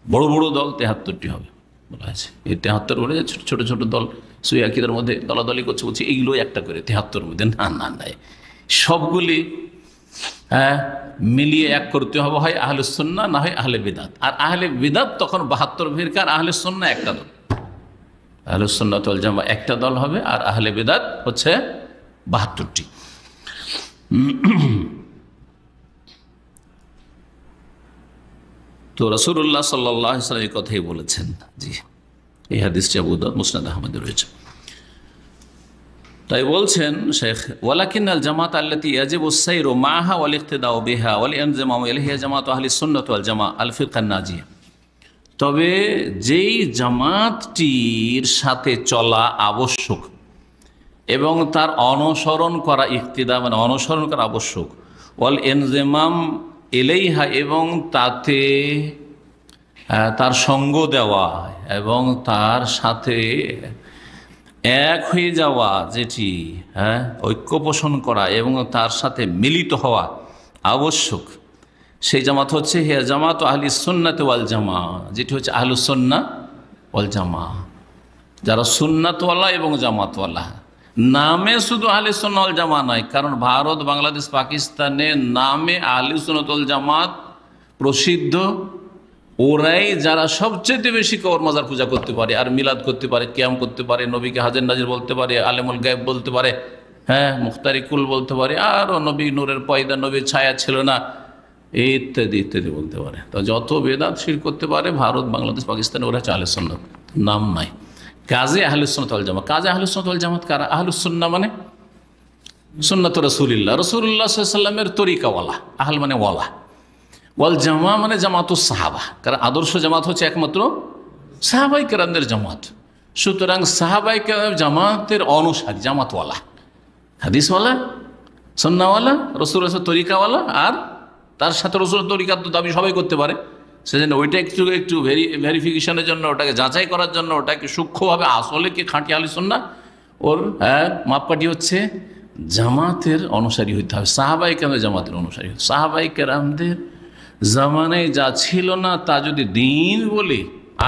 বড় দল 73টি হবে বলা আছে। এই 73 বলে ছোট দল সুই আকীদার মধ্যে দলাদলি করছে, বলছে এইগুলো একটা করে 73 মধ্যে, না, সবগুলি মিলিয়ে এক করতে হবে, হয় আহলে সুন্নাহ না হয় আহলে বিদআত। আর আহলে বিদআত তখন 72 ফিরকা, আর আহলে সুন্নাহ একটা দল। আহলে সুন্নাত ওয়াল জামাত একটা দল হবে, আর আহলে বিদআত হচ্ছে 72টি। তো রাসূলুল্লাহ সাল্লাল্লাহু আলাইহি ওয়াসাল্লাম এই কথাই বলেছেন, জি। এই হাদিসটি আবু দাউদ মুসনাদ আহমদে রয়েছে। তাই বলছেন শেখ, ওয়ালাকিন্নাল জামাত আল্লাতী ইয়াজিবু আস-সাইরু মা'আহা ওয়াল ইক্তিদাউ বিহা ওয়াল ইনজিমামু ইলাইহা জামাত আহলিস সুন্নাহ ওয়াল জামাআহ আল ফিরকা নাজিয়া। তবে যেই জামাতটির সাথে চলা আবশ্যক এবং তার অনুসরণ করা, ইক্তিদা মানে অনুসরণ করা আবশ্যক, ওয়াল ইনজিমাম ইলাইহা এবং তাতে তার সঙ্গ দেওয়া এবং তার সাথে এক হয়ে যাওয়া, যেটি ঐক্য পোষণ করা এবং তার সাথে মিলিত হওয়া আবশ্যক, সেই জামাত হচ্ছে হে জামাত আহলিস সুন্নাত ওয়াল জামা, যেটি হচ্ছে আহলুস সুন্নাহ ওয়াল জামা, যারা সুন্নাতওয়ালা এবং জামাতওয়ালা। নামে শুধু আহলিস সুন্নাহ ওয়াল জামা নয়, কারণ ভারত, বাংলাদেশ, পাকিস্তানে নামে আহলিস সুন্নাত ওয়াল জামাত প্রসিদ্ধ। ওরাই যারা সবচেয়ে বেশি কবর মাজার পূজা করতে পারে, আর মিলাদ করতে পারে, কিয়াম করতে পারে, নবীকে হাজির নাজির বলতে পারে, আলেমুল গায়েব বলতে পারে, মুখতারিকুল বলতে পারে, আরও নবী নূরের পয়দা, নবীর ছায়া ছিল না, ইত্যাদি ইত্যাদি বলতে পারে। তো যত বেদাত শিরক করতে পারে ভারত, বাংলাদেশ, পাকিস্তানে, ওরা হচ্ছে আহলুস সুন্নাহ, নাম নাই। কাজে আহলুস সুন্নাহ ওয়াল জামাত, কাজে আহলুস সুন্নাহ ওয়াল জামাত কারা? আহলুস সুন্নাহ মানে সুন্নাত রাসূলুল্লাহ, রাসূলুল্লাহ সাল্লাল্লাহু আলাইহি ওয়াসাল্লামের তরিকাওয়ালা, আহল মানে ওয়ালা, ওয়াল জামা মানে জামাতুস সাহাবা, কারণ আদর্শ জামাত হচ্ছে একমাত্র সাহাবাই কেরামদের জামাত। সুতরাং সাহাবাই কেরাম জামাতের অনুসারী, জামাতওয়ালা, হাদিসওয়ালা, সুন্নাহওয়ালা, রাসূলুল্লাহর তরিকাওয়ালা, আর তার সাথে রাসূলের তরিকার তো দাবি সবাই করতে পারে। সেজন্য ওইটা একটু ভেরিফিকেশনের জন্য, ওটাকে যাচাই করার জন্য, ওটাকে সূক্ষ্মভাবে আসলে কি খাঁটি আহলে সুন্নাহ, ওর মাপকাঠি হচ্ছে জামাতের অনুসারী হইতে হবে, সাহাবাই কেরামদের জামাতের অনুসারী। সাহাবাই কেরামদের জামানায় যা ছিল না তা যদি দিন বলে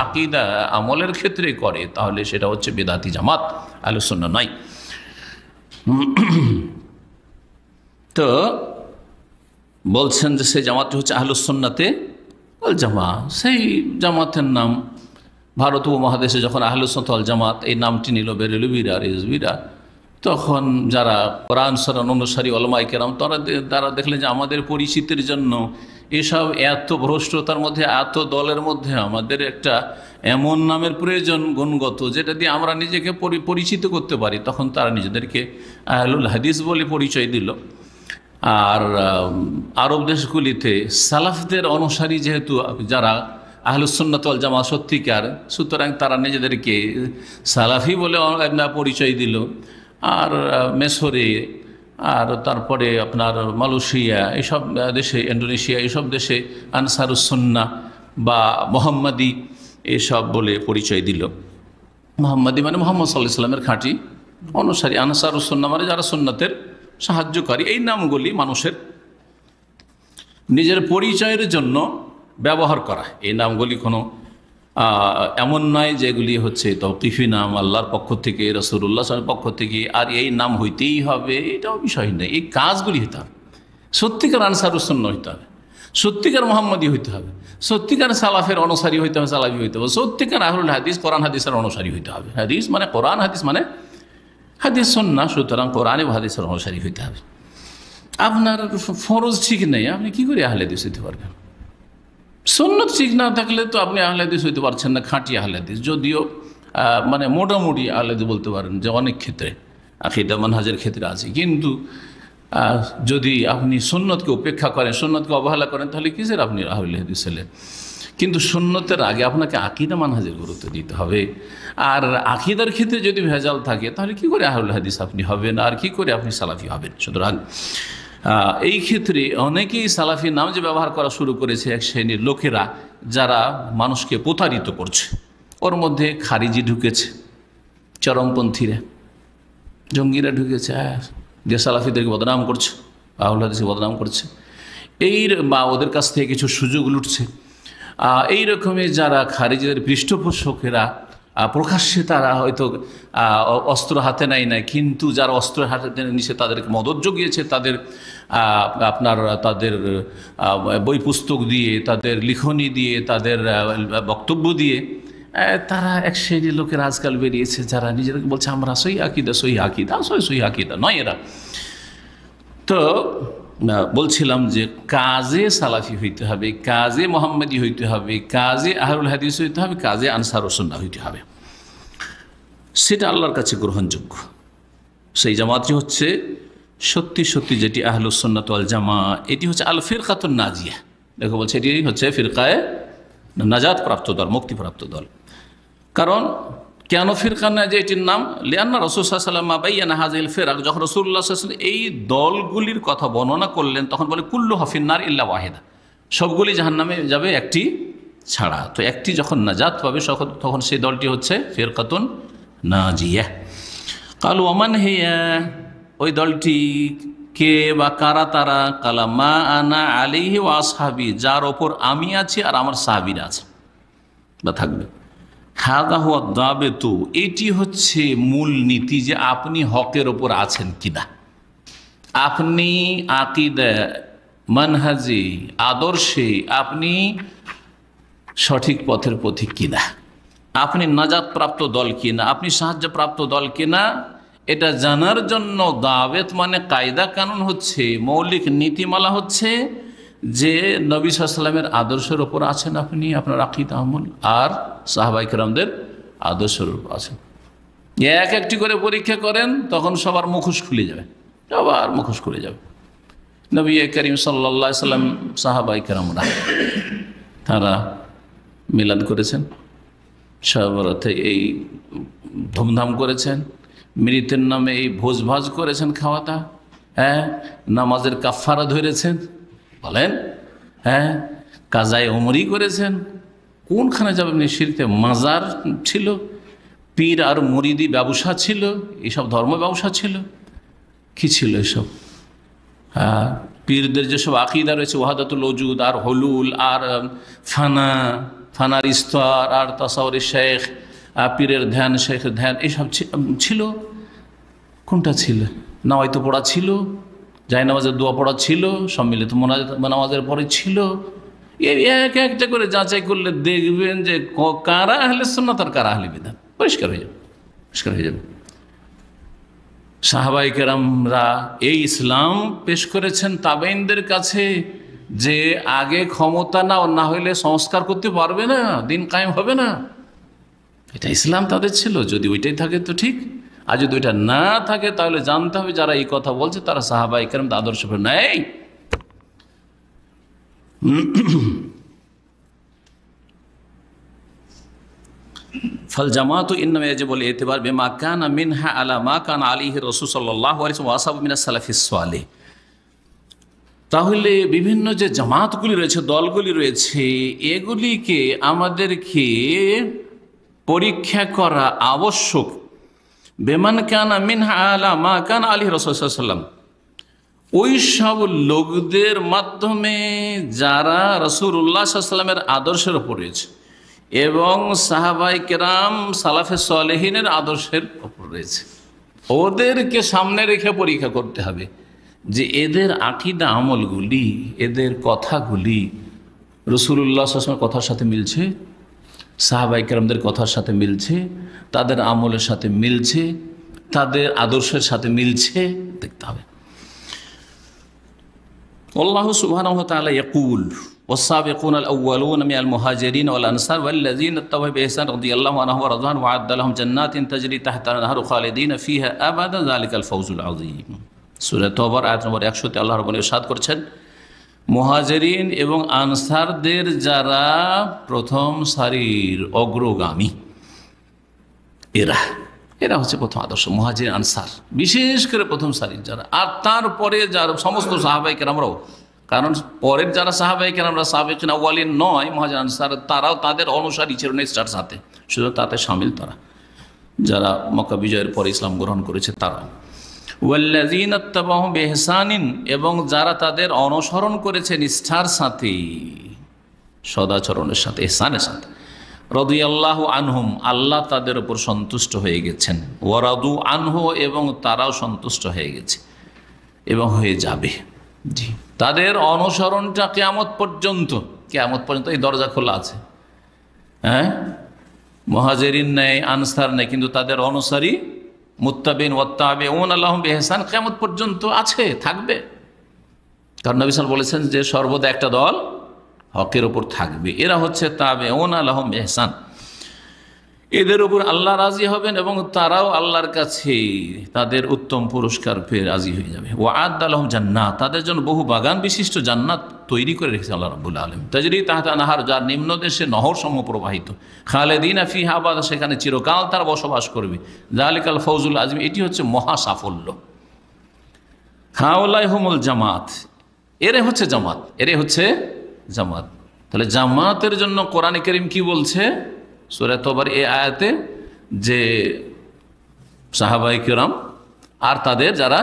আকীদা আমলের ক্ষেত্রে করে, তাহলে সেটা হচ্ছে বেদাতি জামাত, আহলুস সুন্নাহ নয়। তো বলছেন যে সেই জামাতটি হচ্ছে আহলুস সুন্নাতে ওয়াল জামা। সেই জামাতের নাম ভারত উপমহাদেশে যখন আহলুস সুন্নাত ওয়াল জামাত এই নামটি নিল বেরেলভিরা, রেজভিরা, তখন যারা কোরআন সুন্নাহ অনুসারী উলামায়ে কেরাম তারা দেখলেন যে আমাদের পরিচিতির জন্য এসব এত ভ্রষ্টতার মধ্যে, এত দলের মধ্যে আমাদের একটা এমন নামের প্রয়োজন গুণগত, যেটা দিয়ে আমরা নিজেকে পরিচিত করতে পারি। তখন তারা নিজেদেরকে আহলুল হাদিস বলে পরিচয় দিল। আর আরব দেশগুলিতে সালাফদের অনুসারী যেহেতু যারা আহলুস সুন্নাত ওয়াল জামাত সত্যিকার, সুতরাং তারা নিজেদেরকে সালাফি বলে পরিচয় দিল। আর মেসরে, আর তারপরে আপনার মালয়েশিয়া, এইসব দেশে, ইন্দোনেশিয়া, এইসব দেশে আনসারুস সুন্নাহ বা মোহাম্মদী এসব বলে পরিচয় দিল। মোহাম্মদী মানে মুহাম্মদ সাল্লাল্লাহু আলাইহি ওয়াসাল্লামের খাঁটি অনুসারী, আনসারুস সুন্নাহ মানে যারা সুন্নাতের সাহায্যকারী। এই নামগুলি মানুষের নিজের পরিচয়ের জন্য ব্যবহার করা। এই নামগুলি কোনো এমন নয় যেগুলি হচ্ছে তৌকিফি নাম, আল্লাহর পক্ষ থেকে, রাসূলুল্লাহ সাল্লাল্লাহু আলাইহি ওয়াসাল্লামের পক্ষ থেকে, আর এই নাম হইতেই হবে, এটাও বিষয় নেই। এই কাজগুলি হইতে হবে, সত্যিকার আনসারুস সুন্নাহ হইতে হবে, সত্যিকার মুহাম্মদী হইতে হবে, সত্যিকার সালাফের অনুসারী হইতে হবে, সালাফি হইতে হবে, সত্যিকার আহলুল হাদিস, কোরআন হাদিসের অনুসারী হইতে হবে। হাদিস মানে কোরআন, হাদিস মানে হাদিস সুন্নাহ, সুতরাং কোরআন এবং হাদিসের অনুসারী হইতে হবে। আপনার ফরজ ঠিক নেই, আপনি কি করে আহলে হাদিস হইতে পারবেন? সুন্নাত ঠিক না থাকলে তো আপনি আহলে হাদিস হইতে পারছেন না, খাঁটি আহলে হাদিস। যদিও মানে মোটামুটি আহলে হাদিস বলতে পারেন যে অনেক ক্ষেত্রে, আকীদা মানহাজের ক্ষেত্রে আছে, কিন্তু যদি আপনি সুন্নতকে উপেক্ষা করেন, সুন্নতকে অবহেলা করেন, তাহলে কিসের আপনি আহলে হাদিস হলেন? কিন্তু সুন্নতের আগে আপনাকে আকীদা মানহাজের গুরুত্ব দিতে হবে। আর আকীদার ক্ষেত্রে যদি ভেজাল থাকে, তাহলে কি করে আহলে হাদিস আপনি হবেন, আর কি করে আপনি সালাফি হবেন? সুতরাং এই ক্ষেত্রে অনেকেই সালাফি নাম যে ব্যবহার করা শুরু করেছে এক শ্রেণীর লোকেরা, যারা মানুষকে প্রতারিত করছে। ওর মধ্যে খারিজি ঢুকেছে, চরমপন্থীরা, জঙ্গিরা ঢুকেছে, যে সালাফিদেরকে বদনাম করছে, আহলে হাদিসকে বদনাম করছে, বা ওদের কাছ থেকে কিছু সুযোগ লুটছে। এই রকমের যারা খারিজিদের পৃষ্ঠপোষকেরা, প্রকাশ্যে তারা হয়তো অস্ত্র হাতে নেয় নাই, কিন্তু যারা অস্ত্র হাতে নিছে তাদেরকে মদত জুগিয়েছে, তাদের তাদের বই পুস্তক দিয়ে, তাদের লিখনি দিয়ে, তাদের বক্তব্য দিয়ে, তারা এক শ্রেণীর লোকের আজকাল বেরিয়েছে যারা নিজেদেরকে বলছে আমরা সহি আকিদা, সহি আকিদা, সহি আকিদা নয় এরা। তো বলছিলাম যে কাজে সালাফি হইতে হবে, কাজে মোহাম্মদী হইতে হবে, কাজে আহলুল হাদিস হইতে হবে, কাজে আনসারুস সুন্নাহ হইতে হবে। সেটা আল্লাহর কাছে গ্রহণযোগ্য। সেই জামাতটি হচ্ছে সত্যি সত্যি যেটি আহলুস সুন্নাত ওয়াল জামা, এটি হচ্ছে আল ফিরকাতুন নাজিয়া। দেখো বলছে এটি হচ্ছে ফিরকায়ে নাজাত প্রাপ্ত দল, মুক্তিপ্রাপ্ত দল। কারণ কেন ফিরকা নাজিয়া এটির নাম? লিআন্না রাসূল সাল্লাল্লাহু আলাইহি ওয়াসাল্লাম বায়ানা হাযিল ফিরক, যখন রাসূলুল্লাহ সাল্লাল্লাহু আলাইহি ওয়াসাল্লাম এই দলগুলির কথা বর্ণনা করলেন তখন বলে কুল্লুহা ফিন্নার ইল্লা ওয়াহিদা, সবগুলি জাহান্নামে যাবে একটি ছাড়া। তো একটি যখন নাজাত পাবে তখন সেই দলটি হচ্ছে ফিরকাতুন নাজিয়া। কালু ওমান হিয়া, ওই দলটি কে বা কারা তারা? কালা মা আনা আলাইহি ওয়া আসহাবি, যার ওপর আমি আছি আর আমার সাহাবীরা আছে বা থাকবে। হাদা হুয়া দাবিতু, এটি হচ্ছে মূল নীতি, যে আপনি হকের ওপর আছেন কিনা, আপনি আকীদা মানহাজে আদর্শে আপনি সঠিক পথের পথিক কিনা, আপনি নাজাত প্রাপ্ত দল কিনা, আপনি সাহায্যপ্রাপ্ত দল কিনা, এটা জানার জন্য দাওয়াত মানে কায়দা কানুন হচ্ছে, মৌলিক নীতিমালা হচ্ছে যে নবী সাল্লাল্লাহু আলাইহি ওয়াসাল্লামের আদর্শের ওপর আছেন আপনি, আপনার আকীদা আমল, আর সাহাবায়ে কেরামদের আদর্শের উপর আছেন। এক একটি করে পরীক্ষা করেন তখন সবার মুখোশ খুলে যাবে, সবার মুখোশ খুলে যাবে। নবী করিম সাল্লাল্লাহু আলাইহি ওয়াসাল্লাম, সাহাবায়ে কেরামরা তারা মিলাদ করেছেন, সবরাতে এই ধুমধাম করেছেন, মৃতের নামে এই ভোজভাজ করেছেন, খাওয়াটা, হ্যাঁ, নামাজের কাফারা ধরেছেন, বলেন, হ্যাঁ, কাজায়ে উমরি করেছেন। কোনখানে যাবেন? শিরকে মাজার ছিল, পীর আর মুরিদি ব্যবসা ছিল, এইসব ধর্ম ব্যবসা ছিল। কি ছিল এসব? হ্যাঁ, পীরদের যেসব আকীদা রয়েছে, ওয়াহাদাতুল ওজুদ আর হলুল আর ফানার ইস্তর আর তাসাউরে শেখ, পীরের ধ্যান, শেখের ধ্যান, এসব ছিল। কোনটা ছিল? নামাজ পড়া ছিল, জায়নামাজের দোয়া পড়া ছিল, সম্মিলিত নামাজের পরে ছিল। এক একটা করে যাচাই করলে দেখবেন যে কারা আহলে সুন্নাত আর কারা আহলে বিদআত, পরিষ্কার হয়ে যাবে, পরিষ্কার হয়ে যাবে। সাহাবায়ে কেরামরা এই ইসলাম পেশ করেছেন তাবেঈনদের কাছে, যে আগে ক্ষমতা নাও, না হইলে সংস্কার করতে পারবে না, দিন কায়েম হবে না। এটা ইসলাম তাদের ছিল। যদি ওইটাই থাকে তো ঠিক, আর যদি ওইটা না থাকে তাহলে জানতে হবে যারা এই কথা বলছে তারা সাহাবায়ে কেরামদের আদর্শ নেই। ফল জামাত ইন্নামা ইয়াজিবুল ইতিবার বিমা কানা মিনহা আলা মা কানা আলাইহি রাসূল সাল্লাল্লাহু আলাইহি ওয়া আসহাবু মিনাস সালাফিস সালেহ। তাহলে বিভিন্ন যে জামাতগুলি রয়েছে, দলগুলি রয়েছে, এগুলিকে আমাদেরকে পরীক্ষা করা আবশ্যক। বেমান কানা মিনহা আলা মা কানা আলাইহি রাসূল সাল্লাল্লাহু আলাইহি ওয়াসাল্লাম, ওই সব লোকদের মাধ্যমে যারা রাসূলুল্লাহ সাল্লাল্লাহু আলাইহি ওয়াসাল্লামের আদর্শের উপর রয়েছে এবং সাহাবায়ে কেরাম সালাফে সালেহিনের আদর্শের উপর রয়েছে, ওদেরকে সামনে রেখে পরীক্ষা করতে হবে যে এদের আকীদা আমলগুলি, এদের কথাগুলি রাসূলুল্লাহ সাল্লাল্লাহু আলাইহি ওয়াসাল্লামের কথার সাথে মিলছে, সাহাবায়ে কেরামদের কথার সাথে মিলছে, তাদের আমলের সাথে মিলছে, তাদের আদর্শের সাথে মিলছে, দেখতে হবে। আল্লাহ সুবহানাহু ওয়া তাআলা ইয়াকুল والسابقون الأولون من المهاجرين والأنصار والذين اتبعوهم بإحسان رضي الله عنهم ورضوان وأعد لهم جنات تجري تحتها الأنهار خالدين فيها أبدا ذلك الفوز العظيم। সূরা তওবার আয়াত নম্বর 100 আল্লাহ রাব্বুল ইরশাদ করছেন, মুহাজিরিন এবং আনসারদের যারা প্রথম সারির অগ্রগামী, এরা হচ্ছে প্রথম আদর্শ। মুহাজির আনসার বিশেষ করে প্রথম সারির যারা, আর তারপরে যারা সমস্ত সাহাবায়ে কেরামরাও, কারণ পরের যারা সাহাবায়ে কেরামরা সাবিকিন আউয়ালিন নয়, মুহাজির আনসার, তারাও তাদের অনুসারী ছিল নেক্সটার সাথে, শুধু তাতে শামিল তারা যারা মক্কা বিজয়ের পরে ইসলাম গ্রহণ করেছে তারা। ওয়াল্লাযীনা ইত্তাবাউহুম বিইহসানিন, এবং যারা তাদের অনুসরণ করেছে নিষ্ঠার সাথে, সদাচরণের সাথে, ইহসানের সাথে। রাদিয়াল্লাহু আনহুম, আল্লাহ তাদের উপর সন্তুষ্ট হয়ে গেছেন। ওয়ারাদু আনহু, এবং তারাও সন্তুষ্ট হয়ে গেছে এবং হয়ে যাবে। জি, তাদের অনুসরণটা কিয়ামত পর্যন্ত এই দরজা খোলা আছে। হ্যাঁ, মুহাজিরিন নেই, আনসার নেই, কিন্তু তাদের অনুসারী মুত্তাবিন ওয়াত্তাবিউন লাহুম বিইহসান কিয়ামত পর্যন্ত আছে, থাকবে। কারণ নবী সাল্লাল্লাহু আলাইহি ওয়াসাল্লাম বলেছেন যে সর্বদা একটা দল হকের উপর থাকবে, এরা হচ্ছে তাবিউন লাহুম বিইহসান। এদের উপর আল্লাহ রাজি হবেন এবং তারাও আল্লাহর কাছে তাদের উত্তম পুরস্কার পেয়ে রাজি হয়ে যাবে। ওয়া'আদ লাহুম জান্নাত, তাদের জন্য বহু বাগান বিশিষ্ট জান্নাত তৈরি করে রেখেছে আল্লাহ রাব্বুল আলামিন। তাজরি তাহতা নাহার, যার নিম্ন দেশে নহর সমূহ প্রবাহিত। খালিদিনা ফিহা আবাদা, সেখানে চিরকাল তারা বসবাস করবে। যালিকাল ফৌজুল আযীম, এটি হচ্ছে মহা সাফল্য। হাউলাই হুমুল জামাত, এরে হচ্ছে জামাত, এরে হচ্ছে জামাত। তাহলে জামাতের জন্য কোরআন কারীম কি বলছে সূরা তওবার এই আয়াতে, যে সাহাবায়ে কেরাম আর তাদের যারা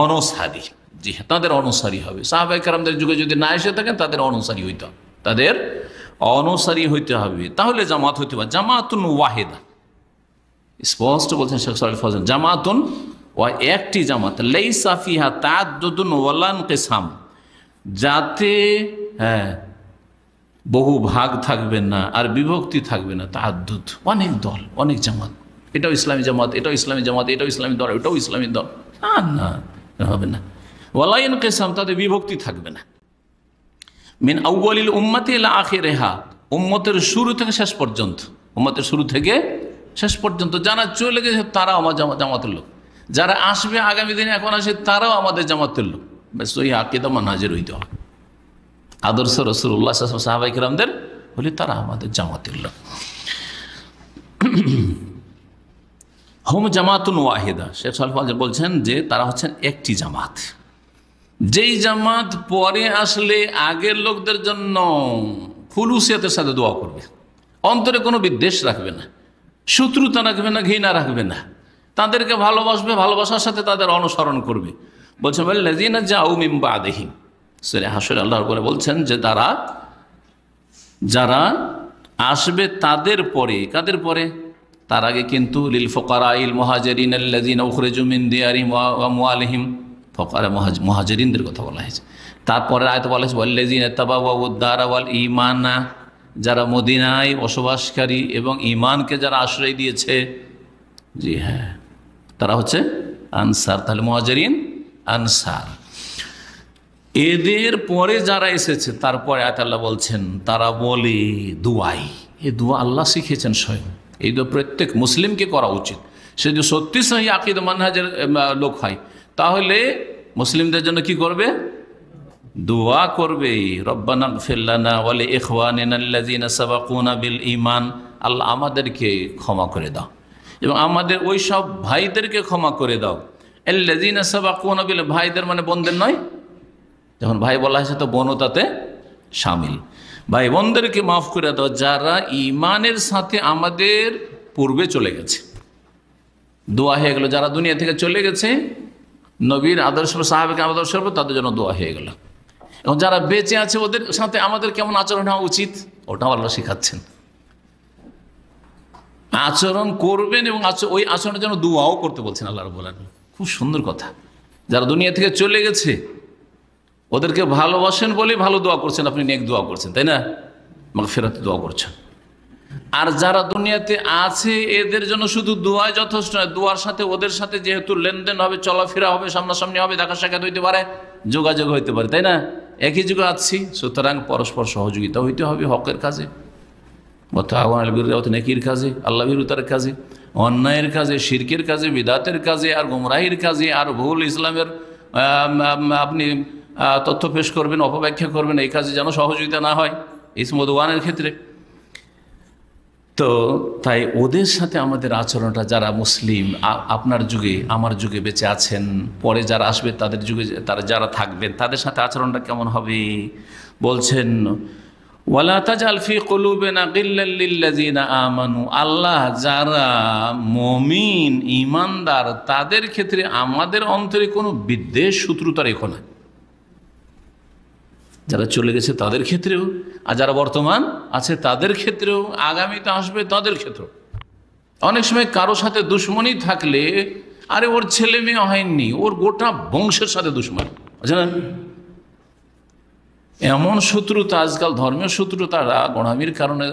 অনুসারী, জি হ্যাঁ, তাদের অনুসারী হবে। সাহাবায়ে কেরামদের যুগে যদি না এসে থাকেন তাদের অনুসারী হইতে হবে, তাদের অনুসারী হইতে হবে, তাহলে জামাত হইতে পারে। জামাতুন ওয়াহিদা, স্পষ্ট বলছেন শেখ সালেহ ফজল, জামাতুন ওয়া, একটি জামাত, লাইসা ফিহা তাআদ্দুদুন ওয়ালা ইনকিসাম, যাতে বহু ভাগ থাকবে না আর বিভক্তি থাকবে না। তাআদ্দুদ, অনেক দল, অনেক জামাত, এটাও ইসলামী জামাত, এটাও ইসলামী জামাত, এটাও ইসলামী দল, এটাও ইসলামী দল, না হবে না। ওয়ালা ইনকিসাম, তাদের বিভক্তি থাকবে না। মিন আউয়ালিল উম্মতি ইলা আখিরিহা, উম্মতের শুরু থেকে শেষ পর্যন্ত, উম্মতের শুরু থেকে শেষ পর্যন্ত যারা চলে গেছে তারাও আমার জামাতের লোক, যারা আসবে আগামী দিনে এখন আসে তারাও আমাদের জামাতের লোক। বেশ, ওই আকীদা মানহাজের হইতে হবে, আদর্শ রাসূলুল্লাহ সাল্লাল্লাহু আলাইহি ওয়াসাল্লাম সাহাবায়ে কেরামদের বলি তারা আমাদের জামাতের লোক। হুম জামাতুন ওয়াহিদা, শেখ সালেহ ফাজল বলছেন যে তারা হচ্ছেন একটি জামাত, যেই জামাত পরে আসলে আগের লোকদের জন্য খুলুসিয়াতের সাথে দোয়া করবে, অন্তরে কোনো বিদ্বেষ রাখবে না, শত্রুতা রাখবে না, ঘৃণা রাখবে না, তাদেরকে ভালোবাসবে, ভালোবাসার সাথে তাদের অনুসরণ করবে। বলছেন ওয়াল্লাযীনা জাউ মিন বাদিহিম, সূরা হাশর আল্লাহর করে বলছেন যে তারা, যারা আসবে তাদের পরে, কাদের পরে? তার আগে কিন্তু লিল ফুকারাইল মুহাজিরিন আল্লাযীনা উখরিজু মিন দিয়ারিহিম ওয়া আমওয়ালিহিম, ফুকারা মুহাজিরিনদের কথা বলা হয়েছে। তারপরে আয়াতে বলা হয়েছে ওয়াল্লাযীনা তাবাওয়াউদ দারা ওয়াল ঈমানা, যারা মদিনায় বসবাসকারী এবং ঈমানকে যারা আশ্রয় দিয়েছে, জি হ্যাঁ, তারা হচ্ছে আনসার। তাহলে মুহাজিরিন, আনসার, এদের পরে যারা এসেছে তারপরে আয়াতে আল্লাহ বলছেন তারা বলে দুয়াই, এই দোয়া আল্লাহ শিখিয়েছেন স্বয়ং, এই দোয়া প্রত্যেক মুসলিমকে করা উচিত। সে যদি সত্যি সহি আকীদা মানহাজের লোক হয় তাহলে মুসলিমদের জন্য কি করবে? দোয়া করবে, রব্বানা ইগফির লানা ওয়া লি ইখওয়ানিনা আল্লাযীনা সাবাকুনা বিল ঈমান, আল্লাহ আমাদেরকে ক্ষমা করে দাও এবং আমাদের ওই সব ভাইদেরকে ক্ষমা করে দাও। আল্লাযীনা সাবাকুনা বিল, ভাইদের মানে বোনদের নয়, যখন ভাই বলা হয়েছে তো বোনও তাতে শামিল। ভাই বোনদেরকে মাফ করে দাও যারা ঈমানের সাথে আমাদের পূর্বে চলে গেছে। দোয়া হয়ে গেল যারা দুনিয়া থেকে চলে গেছে, নবীর আদর্শ সাহাবাকে আদর্শ তাদের জন্য দোয়া হয়ে গেল। এবং যারা বেঁচে আছে ওদের সাথে আমাদের কেমন আচরণ হওয়া উচিত ওটাও আল্লাহ শেখাচ্ছেন। আচরণ করবেন এবং ওই আচরণের জন্য দোয়াও করতে বলছেন আল্লাহ রাব্বুল আলামিন। খুব সুন্দর কথা। যারা দুনিয়া থেকে চলে গেছে ওদেরকে ভালোবাসেন বলে ভালো দোয়া করছেন, আপনি নেক দোয়া করছেন, তাই না? মাগফিরাত দোয়া করছেন। আর যারা দুনিয়াতে আছে এদের জন্য শুধু দোয়া যথেষ্ট নয়, দোয়ার সাথে ওদের সাথে যেহেতু লেনদেন হবে, চলাফেরা হবে, সামনাসামনি হবে, দেখা সাক্ষাৎ হইতে পারে, যোগাযোগ হইতে পারে, তাই না? একই যুগে আছি, সুতরাং পরস্পর সহযোগিতা হইতে হবে হকের কাজে, নেকির কাজে, আল্লাহ বিরুতার কাজে, অন্যায়ের কাজে, শিরকের কাজে, বিদাতের কাজে, আর গুমরাহির কাজে, আর ভুল ইসলামের আপনি তথ্য পেশ করবেন, অপব্যাখ্যা করবেন, এই কাজে যেন সহযোগিতা না হয় ইসমুদওয়ানের ক্ষেত্রে। তো তাই ওদের সাথে আমাদের আচরণটা, যারা মুসলিম আপনার যুগে আমার যুগে বেঁচে আছেন, পরে যারা আসবে তাদের যুগে তারা যারা থাকবেন তাদের সাথে আচরণটা কেমন হবে বলছেন ওয়ালা তাজাল ফি কুলুবিনা গিল্লাল লিল্লাযিনা আমানু, আল্লাহ যারা মুমিন ঈমানদার তাদের ক্ষেত্রে আমাদের অন্তরে কোনো বিদ্বেষ শত্রুতা রেখো না। যারা চলে গেছে তাদের ক্ষেত্রেও, আর যারা বর্তমান আছে তাদের ক্ষেত্রেও, আগামীতে আসবে তাদের ক্ষেত্রেও। অনেক সময় কারো সাথে দুশ্মনী থাকলে, আরে ওর ছেলে মেয়ে হয়নি, ওর গোটা বংশের সাথে দুশ্মনী, জানেন? এমন শত্রুতা আজকাল, ধর্মীয় শত্রুতারা গোড়ামির কারণে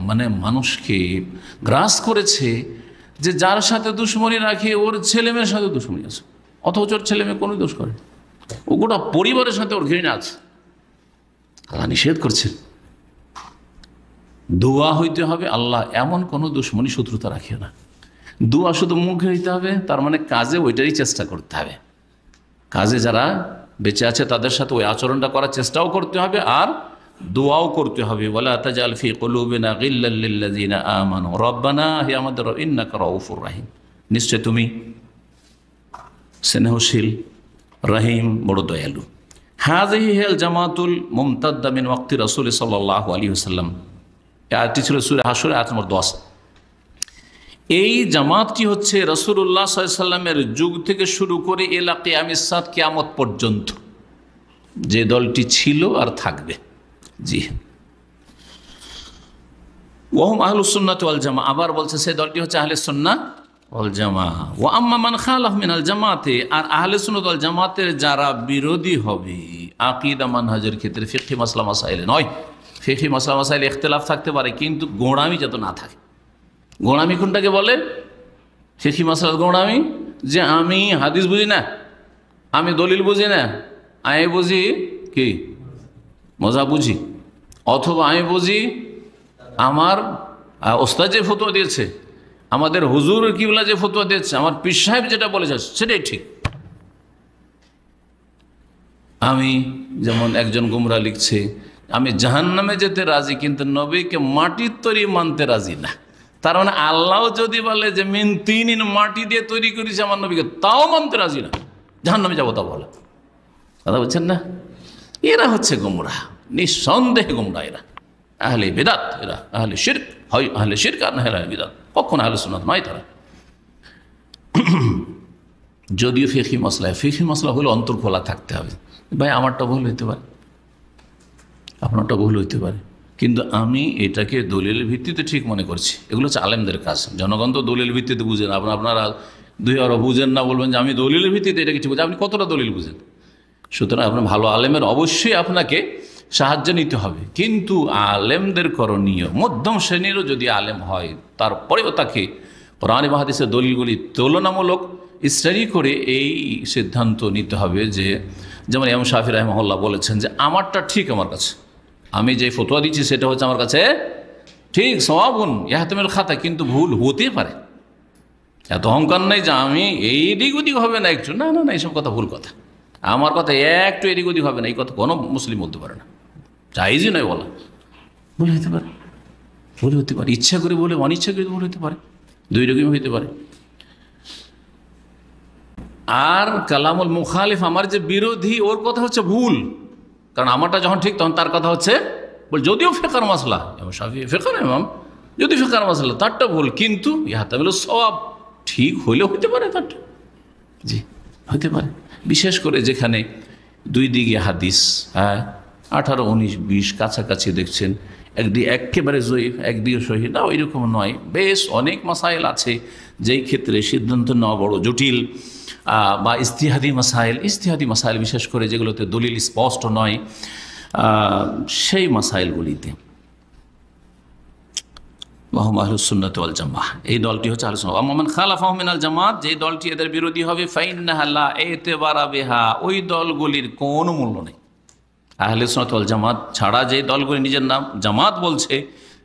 মানে মানুষকে গ্রাস করেছে, যে যার সাথে দুশ্মনী রাখে ওর ছেলে মেয়ের সাথে দুশ্মনী আছে, অথচ ওর ছেলে মেয়ে কোনো দোষ করে, ও গোটা পরিবারের সাথে ওর ঘৃণা আছে। আল্লাহ নিষেধ করছেন, দোয়া হইতে হবে, আল্লাহ এমন কোনো দুশ্মনী শত্রুতা রাখিও না। দোয়া শুধু মুখে হইতে হবে, তার মানে কাজে ওইটারই চেষ্টা করতে হবে। কাজে যারা বেঁচে আছে তাদের সাথে ওই আচরণটা করার চেষ্টাও করতে হবে, আর দোয়াও করতে হবে। ওয়ালা তাজাল ফি কুলুবিনা গিল্লাল লিল্লাযিনা আমানু রব্বানা, হে আমাদের রব, ইন্নাকা রাউফুর রাহিম, নিশ্চয় তুমি স্নেহশীল, রহিম, বড় দয়ালু। হাযিহি হিয়াল জামাতুল মুমতাদ্দা মিন ওয়াক্তি রাসূল সাল্লাল্লাহু আলাইহি ওয়াসাল্লাম। এই আয়াতটি ছিল সূরা হাশর আয়াত নম্বর 10। এই জামাতটি হচ্ছে রাসূলুল্লাহ সাল্লাল্লাহু আলাইহি ওয়াসাল্লামের যুগ থেকে শুরু করে ইলা কিয়ামিস সাত, কিয়ামত পর্যন্ত যে দলটি ছিল আর থাকবে। জি, ওয়াহুম আহলুস সুন্নাত ওয়াল জামা, আবার বলছে সেই দলটি হচ্ছে আহলে সুন্নাহ ওয়াল জামা। ওয়া আম্মা মান খালাফ মিনাল জামাতে, আর আহলে সুন্নাত ওয়াল জামাতের যারা বিরোধী হবে আকীদা মানহাজের ক্ষেত্রে, ফিকহি মাসলা মাসাইলে নয়। ফিকহি মাসলা মাসাইলে ইখতিলাফ থাকতে পারে, কিন্তু গোঁড়ামি যাতে না থাকে। গোঁড়ামি কোনটাকে বলে? ফিকহি মাসলার গোঁড়ামি, যে আমি হাদিস বুঝি না, আমি দলিল বুঝি না, আমি বুঝি কি মজা বুঝি, অথবা আমি বুঝি আমার ওস্তাদ যে ফতোয়া দিয়েছে, আমাদের হুজুর কিবলা যে ফতোয়া দিয়েছে, আমার পীর সাহেব যেটা বলেছে সেটাই ঠিক। আমি যেমন একজন গুমরা লিখছে, আমি জাহান্নামে যেতে রাজি, কিন্তু নবীকে মাটির তৈরি মানতে রাজি না। তার মানে আল্লাহ যদি বলে যে মিন তিনিন, মাটি দিয়ে তৈরি করেছে আমার নবীকে, তাও মানতে রাজি না, জাহান্নামে যাবো তা বলে। কথা বলছেন না? এরা হচ্ছে গুমরা, নিঃসন্দেহে গুমরা। এরা আহলে বিদাত, এরা আহলে শিরক, হয় আহলে শিরক আর না আহলে বিদাত, কখনো আহলে সুন্নাত নয় তারা। যদিও ফিকহি মসলা হলে অন্তর খোলা থাকতে হবে। ভাই আমারটা ভুল হইতে পারে, আপনারটা ভুল হইতে পারে, কিন্তু আমি এটাকে দলিলের ভিত্তিতে ঠিক মনে করছি। এগুলো হচ্ছে আলেমদের কাজ। জনগণ তো দলিল ভিত্তিতে বুঝেন, আপনারা দুই আরও বুঝেন না, বলবেন যে আমি দলিলের ভিত্তিতে এটাকে ঠিক বুঝি। আপনি কতটা দলিল বুঝেন? সুতরাং আপনার ভালো আলেমের অবশ্যই আপনাকে সাহায্য নিতে হবে, কিন্তু আলেমদের করণীয়, মধ্যম শ্রেণীরও যদি আলেম হয়, তারপরেও তাকে কোরআন এবং হাদিসের দলিলগুলি তুলনামূলক স্টাডি করে এই সিদ্ধান্ত নিতে হবে যে, যেমন ইমাম শাফি রাহিমাহুল্লাহ বলেছেন যে আমারটা ঠিক, আমার কাছে আমি যে ফতোয়া দিচ্ছি সেটা হচ্ছে আমার কাছে ঠিক, সওয়াবুন ইয়াহতামিল খাতা, কিন্তু ভুল হতে পারে। এত অহংকার নেই যে আমি এই এদিক ওদিক হবে না একটু, না না না, এইসব কথা ভুল কথা। আমার কথা একটু এদিক ওদিক হবে না, এই কথা কোনো মুসলিম বলতে পারে না, চাইজই নয় বলা। ভুল হতে পারে, ভুল হতে পারে, ইচ্ছা করে বলে অনিচ্ছা করে ভুল হতে পারে, দুই রকম হইতে পারে। আর কালামুল মুখালিফ, আমার যে বিরোধী, ওর কথা হচ্ছে ভুল, কারণ আমারটা যখন ঠিক তখন তার কথা হচ্ছে বল, যদিও ফিকহের মাসলা, ফিকহের ইমাম, যদি ফিকহের মাসলা তারটা ভুল, কিন্তু ইহতামিল সওয়াব, ঠিক হইলেও হইতে পারে তারটা। জি, হতে পারে। বিশেষ করে যেখানে দুই দিকে হাদিস, হ্যাঁ 18, 19, 20 কাছাকাছি দেখছেন, একদিকে একেবারে জয়ীফ, একদিকে সহিহ না, ওইরকম নয়। বেশ অনেক মাসাইল আছে যেই ক্ষেত্রে সিদ্ধান্ত নেওয়া বড় জটিল, বা ইজতিহাদি মাসাইল বিশেষ করে যেগুলোতে দলিল স্পষ্ট নয়, সেই মাসাইলগুলিতে আহলুস সুন্নাত ওয়াল জামাআহ, এই দলটি হচ্ছে আহলুস সুন্নাত। ওয়া মান খালাফাহুম মিনাল জামাত, যে দলটি এদের বিরোধী হবে, ফাইন্নাহা লা ইতিবারা বিহা, ওই দলগুলির কোনো মূল্য নেই। আহলে সুন্নাত ওয়াল জামাত ছাড়া যে দলগুলি নিজের নাম জামাত বলছে,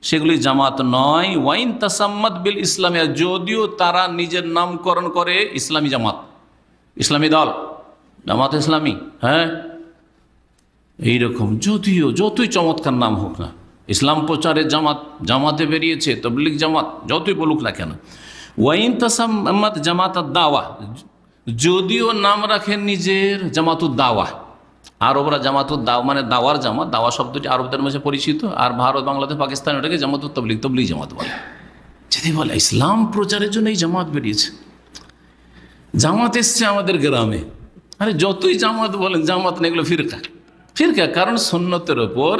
সেগুলি জামাত নয়। ওয়াইন তাসাম্মাত বিল ইসলামিয়া, যদিও তারা নিজের নামকরণ করে ইসলামী জামাত, ইসলামী দল, জামাত ইসলামী, হ্যাঁ এইরকম, যদিও যতই চমৎকার নাম হোক না, ইসলাম প্রচারের জামাত, জামাতে বেরিয়েছে, তবলিগ জামাত, যতই বলুক না কেন। ওয়াইন তাসাম্মাত জামাত দাওয়া, যদিও নাম রাখেন নিজের জামাতুদ দাওয়া, আরবরা জামাতুদ দাওয়া মানে দাওয়ার জামাত, দাওয়া শব্দটি আরবদের মাঝে পরিচিত, আর ভারত, বাংলাদেশ, পাকিস্তান ওটাকে জামাতুত তবলিগ, তবলিগ জামাত বলে। যদি বলে ইসলাম প্রচারের জন্য এই জামাত বেরিয়েছে, জামাত এসছে আমাদের গ্রামে, আরে যতই জামাত বলেন, জামাত না, এগুলো ফিরকা, ফিরকা, কারণ সুন্নতের ওপর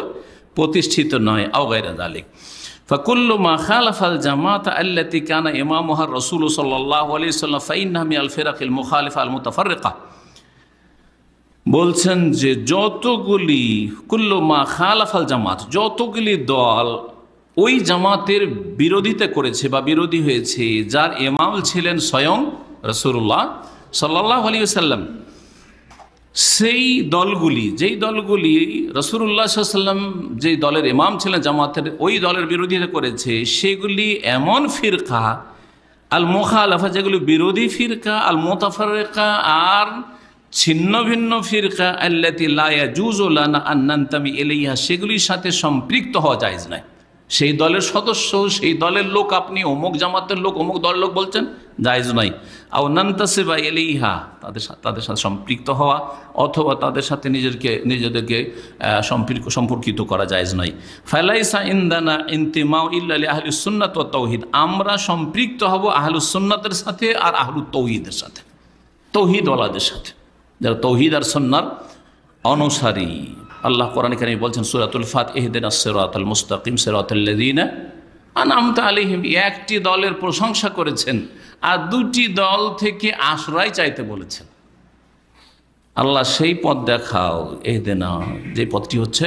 প্রতিষ্ঠিত নয়। আও গায়রা যালিক ফাকুল্লু মা খালাফাল জামাত আল্লাতী কানা ইমামুহা রাসূল সাল্লাল্লাহু আলাইহি ওয়াসাল্লাম ফাইন্নাহা মিনাল ফিরাকিল মুখালিফা আল মুতাফাররিকা, বলছেন যে যতগুলি, কুল্লু মা খালাফাল জামাত, যতগুলি দল ওই জামাতের বিরোধিতা করেছে বা বিরোধী হয়েছে, যার ইমাম ছিলেন স্বয়ং রাসূলুল্লাহ সাল্লাল্লাহু আলাইহি ওয়াসাল্লাম, সেই দলগুলি, যেই দলগুলি রাসূলুল্লাহ সাল্লাল্লাহু আলাইহি ওয়াসাল্লাম যেই দলের ইমাম ছিলেন জামাতের, ওই দলের বিরোধিতা করেছে, সেগুলি এমন ফিরকা আল মুখালাফা, যেগুলি বিরোধী ফিরকা, আল মুতাফাররিকা, আর ছিন্ন ভিন্ন ফিরকা, আল্লাতী লা ইয়াজুজু লানা আন নানতামি ইলাইহা, সেগুলির সাথে সম্পৃক্ত হওয়া জায়েজ নয়। সেই দলের সদস্য, সেই দলের লোক, আপনি অমুক জামাতের লোক, অমুক দলের লোক বলছেন, জায়েজ নয়। আও নানতাসিবা ইলাইহা, তাদের সাথে সম্পৃক্ত হওয়া অথবা তাদের সাথে নিজেদেরকে সম্পর্কিত করা জায়েজ নয়। ফালাইসা ইনদানা ইনতিমাউ ইল্লা লি আহলিস সুন্নাত ওয়াত তাওহীদ, আমরা সম্পৃক্ত হব আহলুস সুন্নাতের সাথে আর আহলুত তাওহীদের সাথে, তাওহীদওয়ালাদের সাথে, যারা তাওহীদ আর সুন্নাহর অনুসারী। আল্লাহ কোরআনে কারিমে বলছেন সূরাতুল ফাতিহা, ইহদিনাস সিরাতাল মুস্তাকিম সিরাতাল লাযিনা আনআমতা আলাইহিম, একটি দলের প্রশংসা করেছেন আর দুটি দল থেকে আশ্রয় চাইতে বলেছেন। আল্লাহ সেই পথ দেখাও, ইহদিনা, যে পথটি হচ্ছে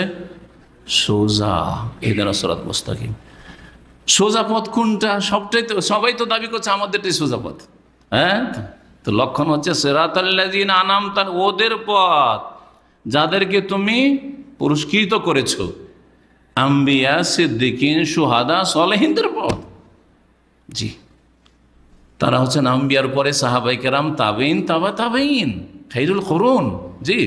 সোজা, ইহদিনাস সিরাতাল মুস্তাকিম। সোজা পথ কোনটা? সবাই তো দাবি করছে আমাদেরটাই সোজা পথ। হ্যাঁ, তো লক্ষণ হচ্ছে সিরাতাল লাযিনা আনআমতা, ওদের পথ যাদেরকে তুমি পুরস্কৃত করেছো, আম্বিয়া, সিদ্দিকিন, শুহাদা, সালেহিনদের পথ। জি, তারা হচ্ছেন আম্বিয়ার পরে সাহাবায়ে কেরাম, তাবেঈন, তাবা তাবেঈন, খায়রুল কুরুন। জি,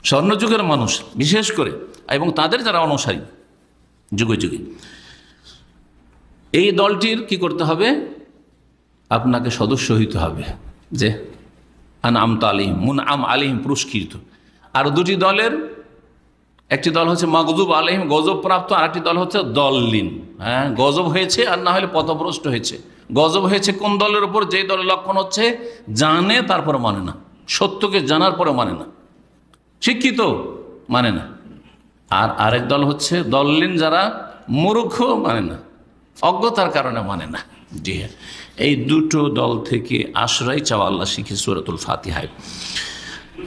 স্বর্ণযুগের মানুষ বিশেষ করে, এবং তাদের যারা অনুসারী যুগে যুগে। এই দলটির কি করতে হবে? আপনাকে সদস্য হইতে হবে, যে আনআমতা আলাইহিম, মুনআম আলাইহিম, পুরস্কৃত। আর দুটি দলের, একটি দল হচ্ছে মাগযুব আলাইহিম, গজব প্রাপ্ত, আর একটি দল হচ্ছে দল্লিন। হ্যাঁ, গজব হয়েছে আর না হলে পথভ্রষ্ট হয়েছে। গজব হয়েছে কোন দলের উপর? যেই দলের লক্ষণ হচ্ছে জানে তারপরে মানে না, সত্যকে জানার পরে মানে না, শিক্ষিত মানে না। আর আরেক দল হচ্ছে দল্লিন, যারা মূর্খ, মানে না, অজ্ঞতার কারণে মানে না। জি হ্যাঁ, এই দুটো দল থেকে আশ্রয় চাওয়া আল্লাহ শিখে সূরাতুল ফাতিহায়।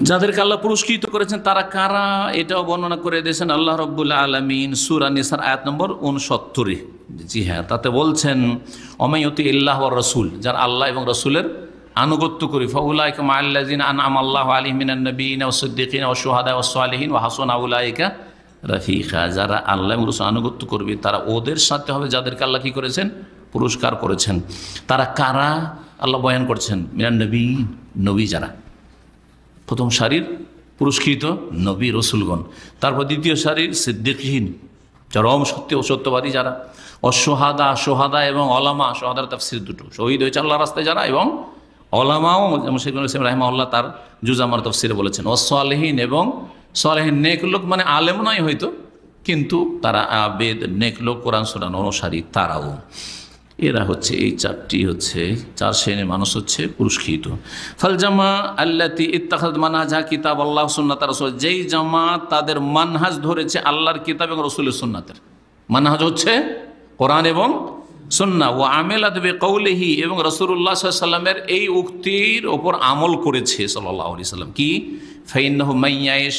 যাদেরকে আল্লাহ পুরস্কৃত করেছেন তারা কারা, এটাও বর্ণনা করে দিয়েছেন আল্লাহ রাব্বুল আলামিন সূরা নিসার আয়াত নম্বর 69। জি হ্যাঁ, তাতে বলছেন ওমাইয়ুতি ইল্লাহ ওয়ার রাসূল, যারা আল্লাহ এবং রাসূলের আনুগত্য করি, ফাউলাইকা মাআল্লাযিনা আনআমা আল্লাহু আলাইহিম মিনান নাবিয়িনা ওয়াস সিদ্দিকিনা ওয়াশ শুহাদা ওয়াস সালিহিন ওয়া হাসুনা উলাইকা রাফিকা। যারা আল্লাহ এবং রাসূল আনুগত্য করবে তারা ওদের সাথে হবে যাদেরকে আল্লাহ কি করেছেন? পুরস্কার করেছেন। তারা কারা? আল্লাহ বয়ান করছেন, মিনান নাবিয়িন, নবী যারা, প্রথম সারির পুরস্কৃত নবী রসুলগণ, তারপর দ্বিতীয় সারির সিদ্দিকহীন, চরম সত্য ও সত্যবাদী যারা, অসহাদা, সোহাদা এবং ওলামা, সোহাদার তাফসীর দুটো, শহীদ হয়েছে আল্লাহ রাস্তায় যারা, এবং ওলামাও, যেমন শেখ ইসলাম রাহিমাহুল্লাহ তার জুজামার তাফসীরে বলেছেন, অসালেহীন, এবং সালেহীন নেক লোক, মানে আলেম নয় হয়তো, কিন্তু তারা আবেদ, নেক লোক, কোরআন সুন্নাহ অনুসারী, তারাও। এরা হচ্ছে এই চারটি হচ্ছে চার শ্রেণীর মানুষ হচ্ছে পুরস্কৃত। ফাল জামা আল্লাতি ইত্তাখাযাত মানহাজা কিতাব আল্লাহ সুন্নাত রাসূল, যেই জামাত তাদের মানহাজ ধরেছে আল্লাহর কিতাব এবং রাসূলের সুন্নাতের। মানহাজ হচ্ছে কোরআন এবং সুন্নাহ, ওয়া আমিলাত বিকাউলিহি, এবং রাসূলুল্লাহ সাল্লাল্লাহু আলাইহি ওয়াসাল্লামের এই উক্তির ওপর আমল করেছে সাল্লাল্লাহু আলাইহি ওয়াসাল্লাম। কি? ফাইন্নাহু মাইয়াইশ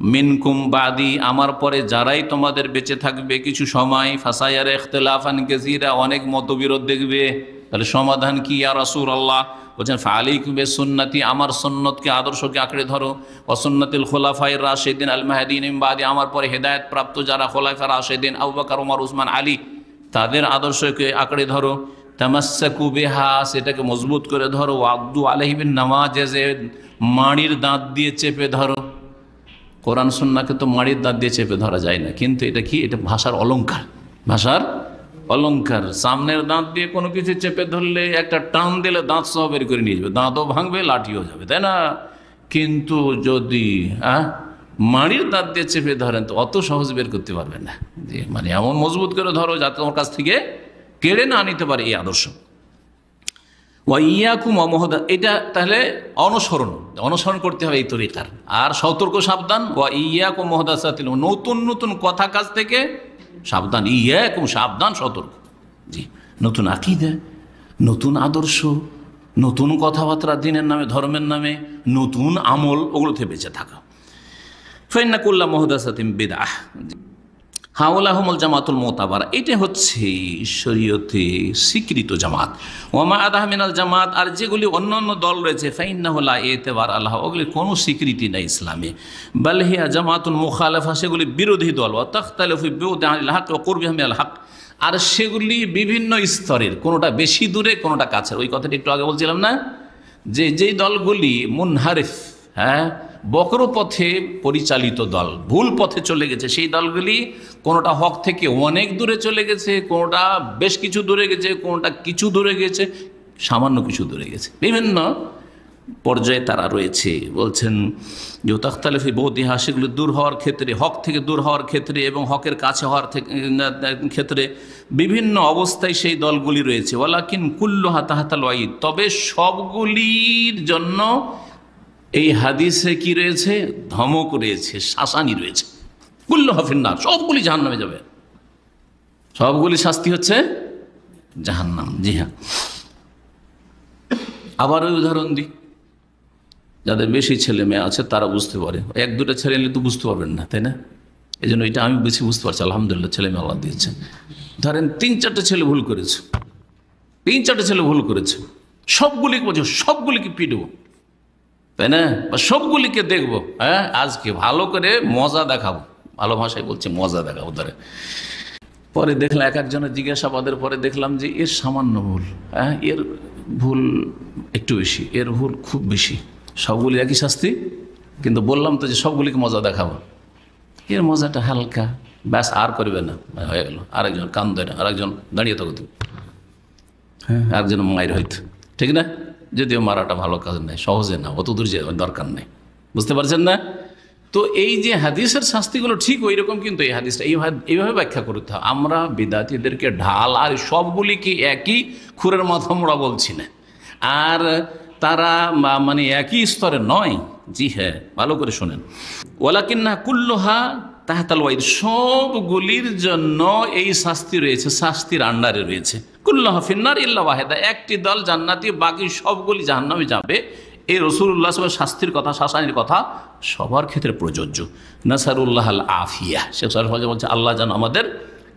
মিনকুম বাদি, আমার পরে যারাই তোমাদের বেঁচে থাকবে কিছু সময়, ফাসায়ারে ইখতিলাফান কাসীরা, অনেক মতবিরোধ দেখবে। তাহলে সমাধান কি? ইয়া রাসূলুল্লাহ বলছেন, ফাআলাইকুম বিসুন্নতি, আমার সুন্নতকে, আদর্শকে আঁকড়ে ধরো, ওয়া সুন্নাতিল খুলাফায়ে রাশিদিন আল মাহদিয়িন মিন বাদি, আমার পরে হেদায়েত প্রাপ্ত যারা খোলাফায়ে রাশিদিন আবু বকর, ওমর, উসমান, আলী, তাদের আদর্শকে আঁকড়ে ধরো। তামাসসাকু বিহা, সেটাকে মজবুত করে ধরো। ওয়াকদু আলাইহি বিন নাওয়াজিজ, মাড়ির দাঁত দিয়ে চেপে ধরো। কোরআন সুন্নাহকে তো মাড়ির দাঁত দিয়ে চেপে ধরা যায় না, কিন্তু এটা কি? এটা ভাষার অলংকার, ভাষার অলংকার। সামনের দাঁত দিয়ে কোনো কিছু চেপে ধরলে একটা টান দিলে দাঁত সহ বের করে নিয়ে যাবে, দাঁতও ভাঙবে, লাঠিও যাবে, তাই না? কিন্তু যদি মাড়ির দাঁত দিয়ে চেপে ধরেন তো অত সহজ বের করতে পারবেন না। যে মানে এমন মজবুত করে ধরো যাতে তোমার কাছ থেকে কেড়ে না নিতে পারে এই আদর্শ। ওয়া ইয়াকুম ওয়া মুহদাথ, এটা তাহলে অনুসরণ করতে হবে এই তরিকার। আর সতর্ক সাবধান, ওয়া ইয়াকুম মুহদাসাতিল, নতুন নতুন কথা কাজ থেকে সাবধান। ইয়াকুম, সাবধান, সতর্ক। জি, নতুন আকীদা, নতুন আদর্শ, নতুন কথাবার্তা, দিনের নামে, ধর্মের নামে, নতুন আমল, ওগুলো থেকে বেঁচে থাকা। ফাইন্না কুল্লা মুহদাসাতিন বিদআহ, হাওলাহুমুল জামাতুল মুতাবার, এটা হচ্ছে শরীয়তে স্বীকৃত জামাত। ওমা আদাহা মিনাল জামাত, আর যেগুলি অন্য অন্য দল রয়েছে ফাইন্নাহু লা ইতিবার আল্লাহ, ওগুলির কোনো স্বীকৃতি নেই ইসলামে। বাল হিয়া জামাতুল মুখালাফা, সেগুলি বিরোধী দল। ওয়া তাখতালিফু বিবুদি আনিল হক ওয়া কুরবিহা মিনাল হক, আর সেগুলি বিভিন্ন স্তরের, কোনোটা বেশি দূরে কোনোটা কাছে। ওই কথাটা একটু আগে বলছিলাম না, যে যেই দলগুলি মুনহারিফ, বক্র পথে পরিচালিত দল, ভুল পথে চলে গেছে, সেই দলগুলি কোনোটা হক থেকে অনেক দূরে চলে গেছে, কোনোটা বেশ কিছু দূরে গেছে, কোনোটা কিছু দূরে গেছে, সামান্য কিছু দূরে গেছে, বিভিন্ন পর্যায়ে তারা রয়েছে। বলছেন যে তাখতালিফি বৌদিহা, সেগুলি দূর হওয়ার ক্ষেত্রে, হক থেকে দূর হওয়ার ক্ষেত্রে এবং হকের কাছে হওয়ার ক্ষেত্রে বিভিন্ন অবস্থায় সেই দলগুলি রয়েছে। ওয়ালাকিন কুল্লুহা তাহতাল ওয়াইদ, তবে সবগুলির জন্য এই হাদিসে কি রয়েছে? ধমক রয়েছে, শাসানি রয়েছে। কুল্লুহা ফিন্নার, সবগুলি জাহান্নামে যাবে, সবগুলি শাস্তি হচ্ছে জাহান্নাম। জি হ্যাঁ, আবার ওই উদাহরণ দিই, যাদের বেশি ছেলে মেয়ে আছে তারা বুঝতে পারে। এক দুটো ছেলে নিলে তো বুঝতে পারবেন না, তাই না? এই জন্য এটা আমি বেশি বুঝতে পারছি, আলহামদুলিল্লাহ ছেলে মেয়ে আল্লাহ দিয়েছে। ধরেন 3-4টে ছেলে ভুল করেছে, 3-4টে ছেলে ভুল করেছে, সবগুলিকে বলছে সবগুলিকে পিটবো, তাই না? বা সবগুলিকে দেখবো, আজকে ভালো করে মজা দেখাবো, ভালো ভাষায় বলছে মজা দেখাবো। ধরে পরে দেখলাম এক একজনের জিজ্ঞাসাবাদের পরে দেখলাম যে এর সামান্য ভুল, এর ভুল একটু বেশি, এর ভুল খুব বেশি, সবগুলি একই শাস্তি, কিন্তু বললাম তো যে সবগুলিকে মজা দেখাবো, এর মজাটা হালকা, ব্যাস আর করবে না, হয়ে গেল। আরেকজন কান দেয় না, আরেকজন দাঁড়িয়ে থাকতো, আরেকজন মায়ের হইতো, ঠিক না? যদিও মারাটা ভালো কাজ নেই, সহজে না, অত দূর যাওয়ার দরকার নেই, বুঝতে পারছেন না? তো এই যে হাদিসের শাস্তিগুলো ঠিক ওই রকম, কিন্তু এই হাদিসটা এইভাবে ব্যাখ্যা করতে হয়। আমরা বিদাতীদেরকে ঢাল আর সবগুলিকে একই খুরের মাথা মোড়া বলছি না, আর তারা মানে একই স্তরে নয়। জি হ্যাঁ, ভালো করে শোনেন। ওয়ালাকিন্না কুল্লুহা তাহতাল ওয়াইদ, সবগুলির জন্য এই শাস্তি রয়েছে, শাস্তির আন্ডারে রয়েছে। কুল্লুহা ফিন্নার ইল্লা ওয়াহিদা, একটি দল জান্নাতি, বাকি সবগুলি জাহান্নামে যাবে। এই রাসূলুল্লাহ সাল্লাল্লাহু আলাইহি ওয়াসাল্লাম শাস্তির কথা, শাসানির কথা সবার ক্ষেত্রে প্রযোজ্য। নাসারুল্লাহ আল আফিয়া, শেখ সালেহ বলছে আল্লাহ যেন আমাদের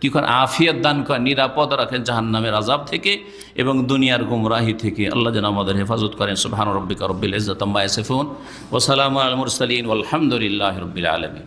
কি করেন? আফিয়াত দান করেন, নিরাপদ রাখেন জাহান্নামের আযাব থেকে এবং দুনিয়ার গুমরাহি থেকে। আল্লাহ যেন আমাদের হেফাজত করেন। সুবহান রাব্বিকা রব্বিল ইজ্জাতি আম্মা ইয়াসিফুন ওয়া সালামুন আলাল মুরসালিন ওয়ালহামদুলিল্লাহি রাব্বিল আলামিন।